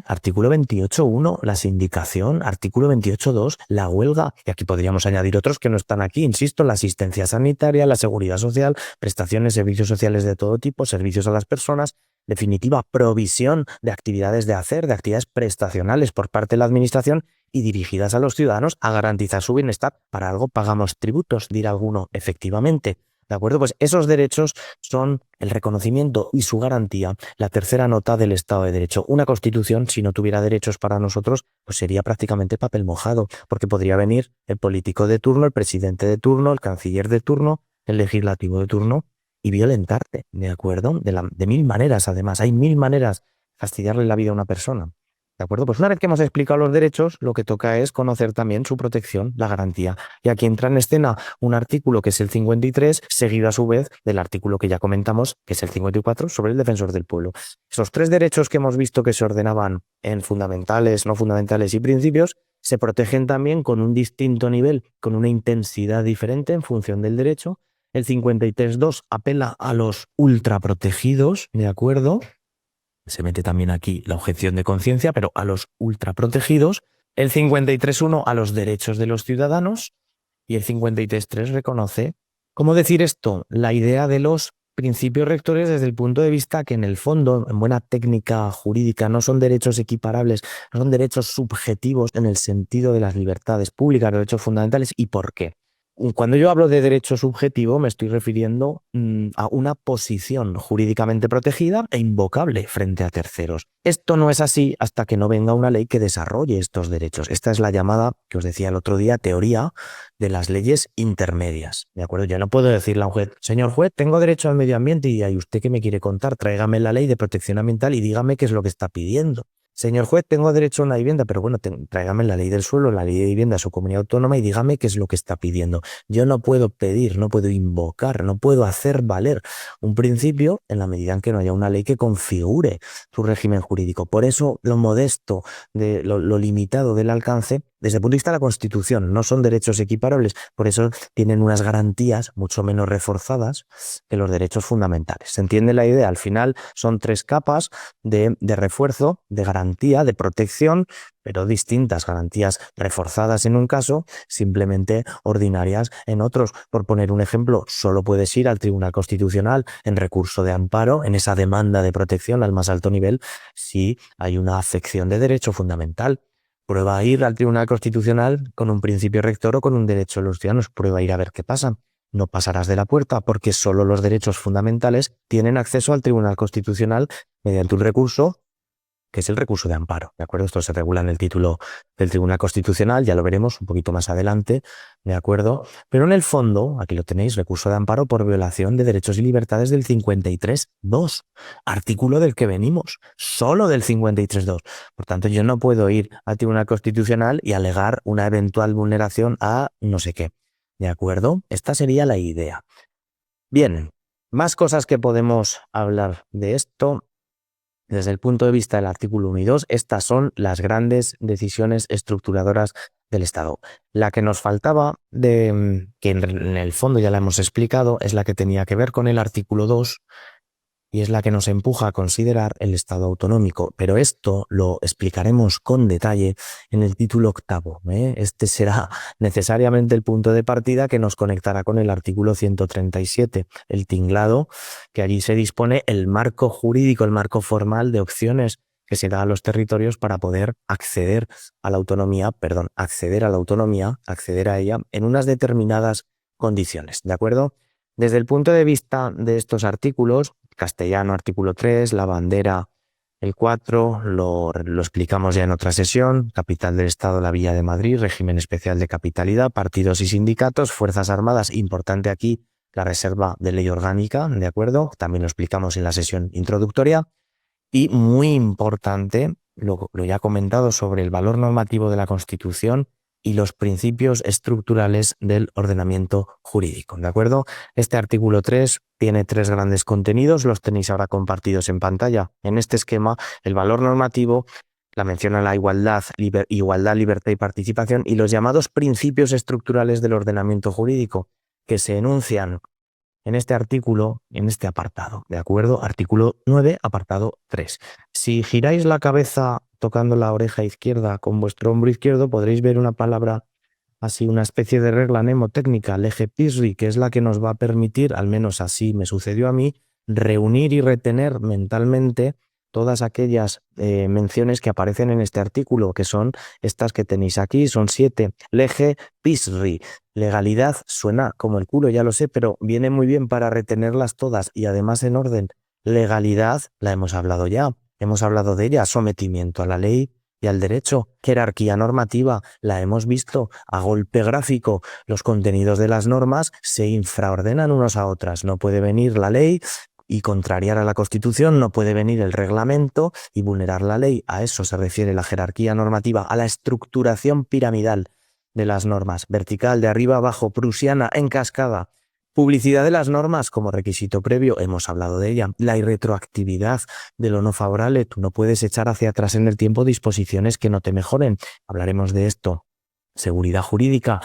Artículo 28.1, la sindicación. Artículo 28.2, la huelga. Y aquí podríamos añadir otros que no están aquí. Insisto, la asistencia sanitaria, la seguridad social, prestaciones, servicios sociales de todo tipo, servicios a las personas. Definitiva, provisión de actividades de hacer, de actividades prestacionales por parte de la administración y dirigidas a los ciudadanos a garantizar su bienestar. Para algo pagamos tributos, dirá alguno, efectivamente. ¿De acuerdo? Pues esos derechos son el reconocimiento y su garantía, la tercera nota del Estado de Derecho. Una Constitución, si no tuviera derechos para nosotros, pues sería prácticamente papel mojado, porque podría venir el político de turno, el presidente de turno, el canciller de turno, el legislativo de turno y violentarte, ¿de acuerdo? De mil maneras, además. Hay mil maneras de fastidiarle la vida a una persona. ¿De acuerdo? Pues una vez que hemos explicado los derechos, lo que toca es conocer también su protección, la garantía. Y aquí entra en escena un artículo que es el 53, seguido a su vez del artículo que ya comentamos, que es el 54, sobre el defensor del pueblo. Esos tres derechos que hemos visto que se ordenaban en fundamentales, no fundamentales y principios, se protegen también con un distinto nivel, con una intensidad diferente en función del derecho. El 53.2 apela a los ultraprotegidos, ¿de acuerdo? Se mete también aquí la objeción de conciencia, pero a los ultraprotegidos. El 53.1 a los derechos de los ciudadanos y el 53.3 reconoce, ¿cómo decir esto? La idea de los principios rectores desde el punto de vista que en el fondo, en buena técnica jurídica, no son derechos equiparables, no son derechos subjetivos en el sentido de las libertades públicas, los derechos fundamentales. ¿Y por qué? Cuando yo hablo de derecho subjetivo, me estoy refiriendo a una posición jurídicamente protegida e invocable frente a terceros. Esto no es así hasta que no venga una ley que desarrolle estos derechos. Esta es la llamada, que os decía el otro día, teoría de las leyes intermedias. ¿De acuerdo? Yo no puedo decirle a un juez, señor juez, tengo derecho al medio ambiente y usted qué me quiere contar, tráigame la ley de protección ambiental y dígame qué es lo que está pidiendo. Señor juez, tengo derecho a una vivienda, pero bueno, tráigame la ley del suelo, la ley de vivienda a su comunidad autónoma y dígame qué es lo que está pidiendo. Yo no puedo pedir, no puedo invocar, no puedo hacer valer un principio en la medida en que no haya una ley que configure su régimen jurídico. Por eso lo modesto, lo limitado del alcance desde el punto de vista de la Constitución, no son derechos equiparables, por eso tienen unas garantías mucho menos reforzadas que los derechos fundamentales. ¿Se entiende la idea? Al final son tres capas de refuerzo, de garantía, de protección, pero distintas, garantías reforzadas en un caso, simplemente ordinarias en otros. Por poner un ejemplo, solo puedes ir al Tribunal Constitucional en recurso de amparo, en esa demanda de protección al más alto nivel, si hay una afección de derecho fundamental. Prueba a ir al Tribunal Constitucional con un principio rector o con un derecho de los ciudadanos. Prueba a ir a ver qué pasa. No pasarás de la puerta porque solo los derechos fundamentales tienen acceso al Tribunal Constitucional mediante un recurso que es el recurso de amparo, ¿de acuerdo? Esto se regula en el título del Tribunal Constitucional, ya lo veremos un poquito más adelante, ¿de acuerdo? Pero en el fondo, aquí lo tenéis, recurso de amparo por violación de derechos y libertades del 53.2, artículo del que venimos, solo del 53.2. Por tanto, yo no puedo ir al Tribunal Constitucional y alegar una eventual vulneración a no sé qué, ¿de acuerdo? Esta sería la idea. Bien, más cosas que podemos hablar de esto. Desde el punto de vista del artículo 1 y 2, estas son las grandes decisiones estructuradoras del Estado. La que nos faltaba, que en el fondo ya la hemos explicado, es la que tenía que ver con el artículo 2 y es la que nos empuja a considerar el Estado autonómico. Pero esto lo explicaremos con detalle en el título 8. Este será necesariamente el punto de partida que nos conectará con el artículo 137, el tinglado, que allí se dispone el marco jurídico, el marco formal de opciones que se da a los territorios para poder acceder a la autonomía, acceder a ella en unas determinadas condiciones, ¿de acuerdo? Desde el punto de vista de estos artículos, castellano artículo 3, la bandera el 4, lo explicamos ya en otra sesión, capital del Estado, la Villa de Madrid, régimen especial de capitalidad, partidos y sindicatos, fuerzas armadas, importante aquí la reserva de ley orgánica, ¿de acuerdo? También lo explicamos en la sesión introductoria. Y muy importante, lo ya comentado sobre el valor normativo de la Constitución y los principios estructurales del ordenamiento jurídico, ¿de acuerdo? Este artículo 3 tiene tres grandes contenidos, los tenéis ahora compartidos en pantalla. En este esquema, el valor normativo, la mención a la igualdad, libertad y participación y los llamados principios estructurales del ordenamiento jurídico, que se enuncian en este artículo, en este apartado, ¿de acuerdo? Artículo 9, apartado 3. Si giráis la cabeza tocando la oreja izquierda con vuestro hombro izquierdo, podréis ver una palabra así, una especie de regla mnemotécnica, lege PISRI, que es la que nos va a permitir, al menos así me sucedió a mí, reunir y retener mentalmente todas aquellas menciones que aparecen en este artículo, que son estas que tenéis aquí, son 7. Lege PISRI. Legalidad suena como el culo, ya lo sé, pero viene muy bien para retenerlas todas y además en orden. Legalidad, la hemos hablado ya, hemos hablado de ella, sometimiento a la ley y al derecho. Jerarquía normativa, la hemos visto a golpe gráfico. Los contenidos de las normas se infraordenan unos a otras. No puede venir la ley y contrariar a la Constitución, no puede venir el reglamento y vulnerar la ley. A eso se refiere la jerarquía normativa, a la estructuración piramidal de las normas, vertical, de arriba a abajo, prusiana, en cascada. Publicidad de las normas como requisito previo, hemos hablado de ella. La irretroactividad de lo no favorable, tú no puedes echar hacia atrás en el tiempo disposiciones que no te mejoren. Hablaremos de esto. Seguridad jurídica,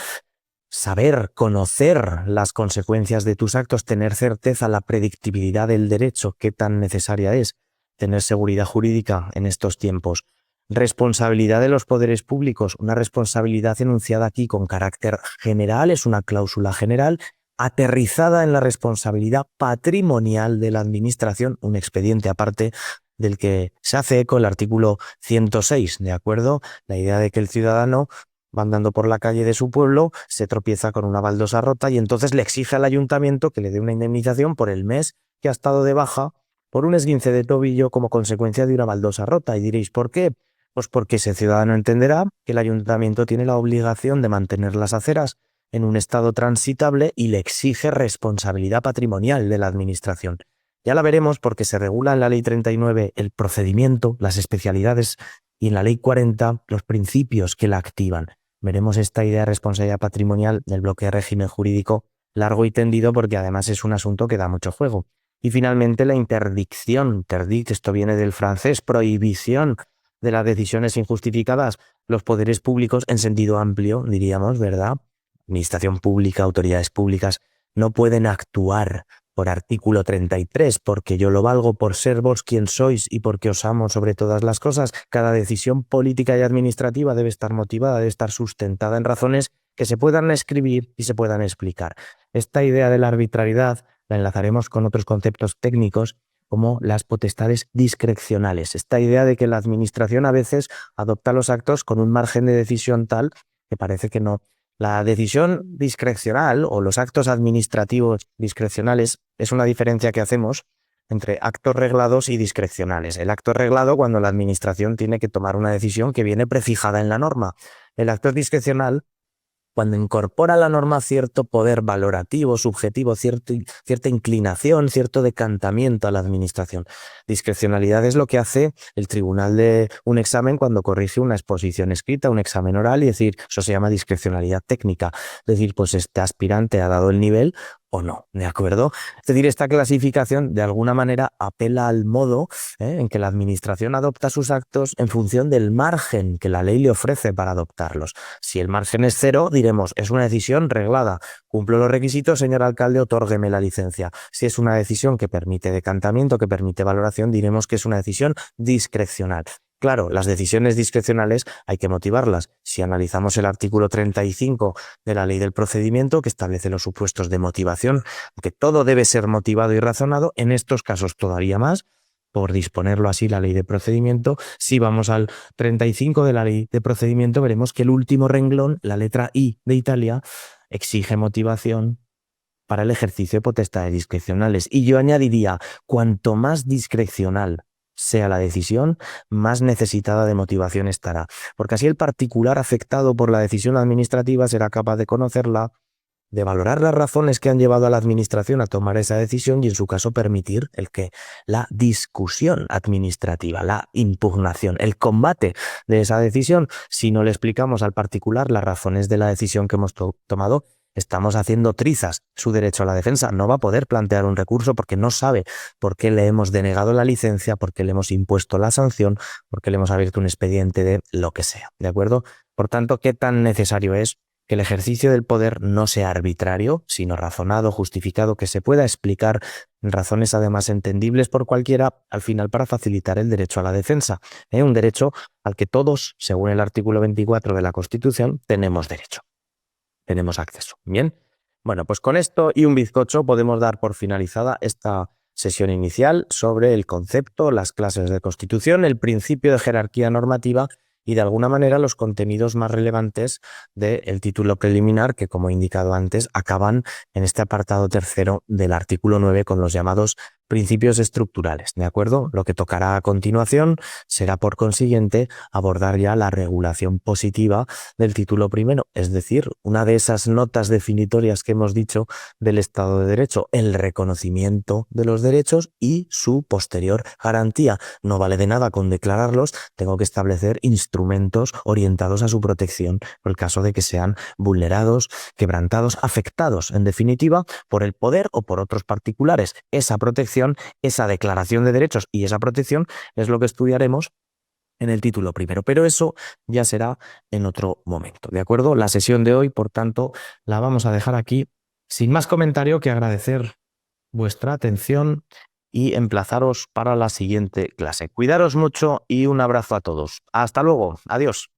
saber, conocer las consecuencias de tus actos, tener certeza, la predictibilidad del derecho, qué tan necesaria es tener seguridad jurídica en estos tiempos. Responsabilidad de los poderes públicos, una responsabilidad enunciada aquí con carácter general, es una cláusula general, aterrizada en la responsabilidad patrimonial de la administración, un expediente aparte del que se hace eco el artículo 106, ¿de acuerdo? La idea de que el ciudadano va andando por la calle de su pueblo, se tropieza con una baldosa rota y entonces le exige al ayuntamiento que le dé una indemnización por el mes que ha estado de baja por un esguince de tobillo como consecuencia de una baldosa rota. Y diréis, ¿por qué? Pues porque ese ciudadano entenderá que el ayuntamiento tiene la obligación de mantener las aceras en un estado transitable y le exige responsabilidad patrimonial de la administración. Ya la veremos porque se regula en la Ley 39 el procedimiento, las especialidades y en la Ley 40 los principios que la activan. Veremos esta idea de responsabilidad patrimonial del bloque de régimen jurídico largo y tendido porque además es un asunto que da mucho juego. Y finalmente la interdicción. Interdict, esto viene del francés, prohibición de las decisiones injustificadas, los poderes públicos en sentido amplio, diríamos, ¿verdad? Administración pública, autoridades públicas, no pueden actuar por artículo 33, porque yo lo valgo por ser vos quien sois y porque os amo sobre todas las cosas. Cada decisión política y administrativa debe estar motivada, debe estar sustentada en razones que se puedan escribir y se puedan explicar. Esta idea de la arbitrariedad la enlazaremos con otros conceptos técnicos como las potestades discrecionales. Esta idea de que la administración a veces adopta los actos con un margen de decisión tal que parece que no. La decisión discrecional o los actos administrativos discrecionales es una diferencia que hacemos entre actos reglados y discrecionales. El acto reglado cuando la administración tiene que tomar una decisión que viene prefijada en la norma. El acto discrecional cuando incorpora a la norma cierto poder valorativo, subjetivo, cierta inclinación, cierto decantamiento a la administración. Discrecionalidad es lo que hace el tribunal de un examen cuando corrige una exposición escrita, un examen oral, y decir, eso se llama discrecionalidad técnica. Es decir, pues este aspirante ha dado el nivel o no, ¿de acuerdo? Es decir, esta clasificación de alguna manera apela al modo en que la administración adopta sus actos en función del margen que la ley le ofrece para adoptarlos. Si el margen es 0, diremos, es una decisión reglada. Cumplo los requisitos, señor alcalde, otórgueme la licencia. Si es una decisión que permite decantamiento, que permite valoración, diremos que es una decisión discrecional. Claro, las decisiones discrecionales hay que motivarlas. Si analizamos el artículo 35 de la Ley del Procedimiento, que establece los supuestos de motivación, que todo debe ser motivado y razonado, en estos casos todavía más, por disponerlo así la Ley de Procedimiento. Si vamos al 35 de la Ley de Procedimiento, veremos que el último renglón, la letra I de Italia, exige motivación para el ejercicio de potestades discrecionales. Y yo añadiría, cuanto más discrecional sea la decisión, más necesitada de motivación estará. Porque así el particular afectado por la decisión administrativa será capaz de conocerla, de valorar las razones que han llevado a la administración a tomar esa decisión y en su caso permitir la discusión administrativa, la impugnación, el combate de esa decisión. Si no le explicamos al particular las razones de la decisión que hemos tomado, estamos haciendo trizas su derecho a la defensa. No va a poder plantear un recurso porque no sabe por qué le hemos denegado la licencia, por qué le hemos impuesto la sanción, por qué le hemos abierto un expediente de lo que sea. ¿De acuerdo? Por tanto, ¿qué tan necesario es que el ejercicio del poder no sea arbitrario, sino razonado, justificado, que se pueda explicar en razones además entendibles por cualquiera, al final para facilitar el derecho a la defensa? Un derecho al que todos, según el artículo 24 de la Constitución, tenemos derecho. Tenemos acceso. Bien, bueno, pues con esto y un bizcocho podemos dar por finalizada esta sesión inicial sobre el concepto, las clases de Constitución, el principio de jerarquía normativa y de alguna manera los contenidos más relevantes del título preliminar que, como he indicado antes, acaban en este apartado tercero del artículo 9 con los llamados principios estructurales, ¿de acuerdo? Lo que tocará a continuación será, por consiguiente, abordar ya la regulación positiva del título primero, es decir, una de esas notas definitorias que hemos dicho del Estado de Derecho, el reconocimiento de los derechos y su posterior garantía. No vale de nada con declararlos, tengo que establecer instrumentos orientados a su protección por el caso de que sean vulnerados, quebrantados, afectados, en definitiva, por el poder o por otros particulares. Esa protección, esa declaración de derechos y esa protección es lo que estudiaremos en el título primero, pero eso ya será en otro momento, ¿de acuerdo? La sesión de hoy, por tanto, la vamos a dejar aquí, sin más comentario que agradecer vuestra atención y emplazaros para la siguiente clase. Cuidaros mucho y un abrazo a todos. Hasta luego. Adiós.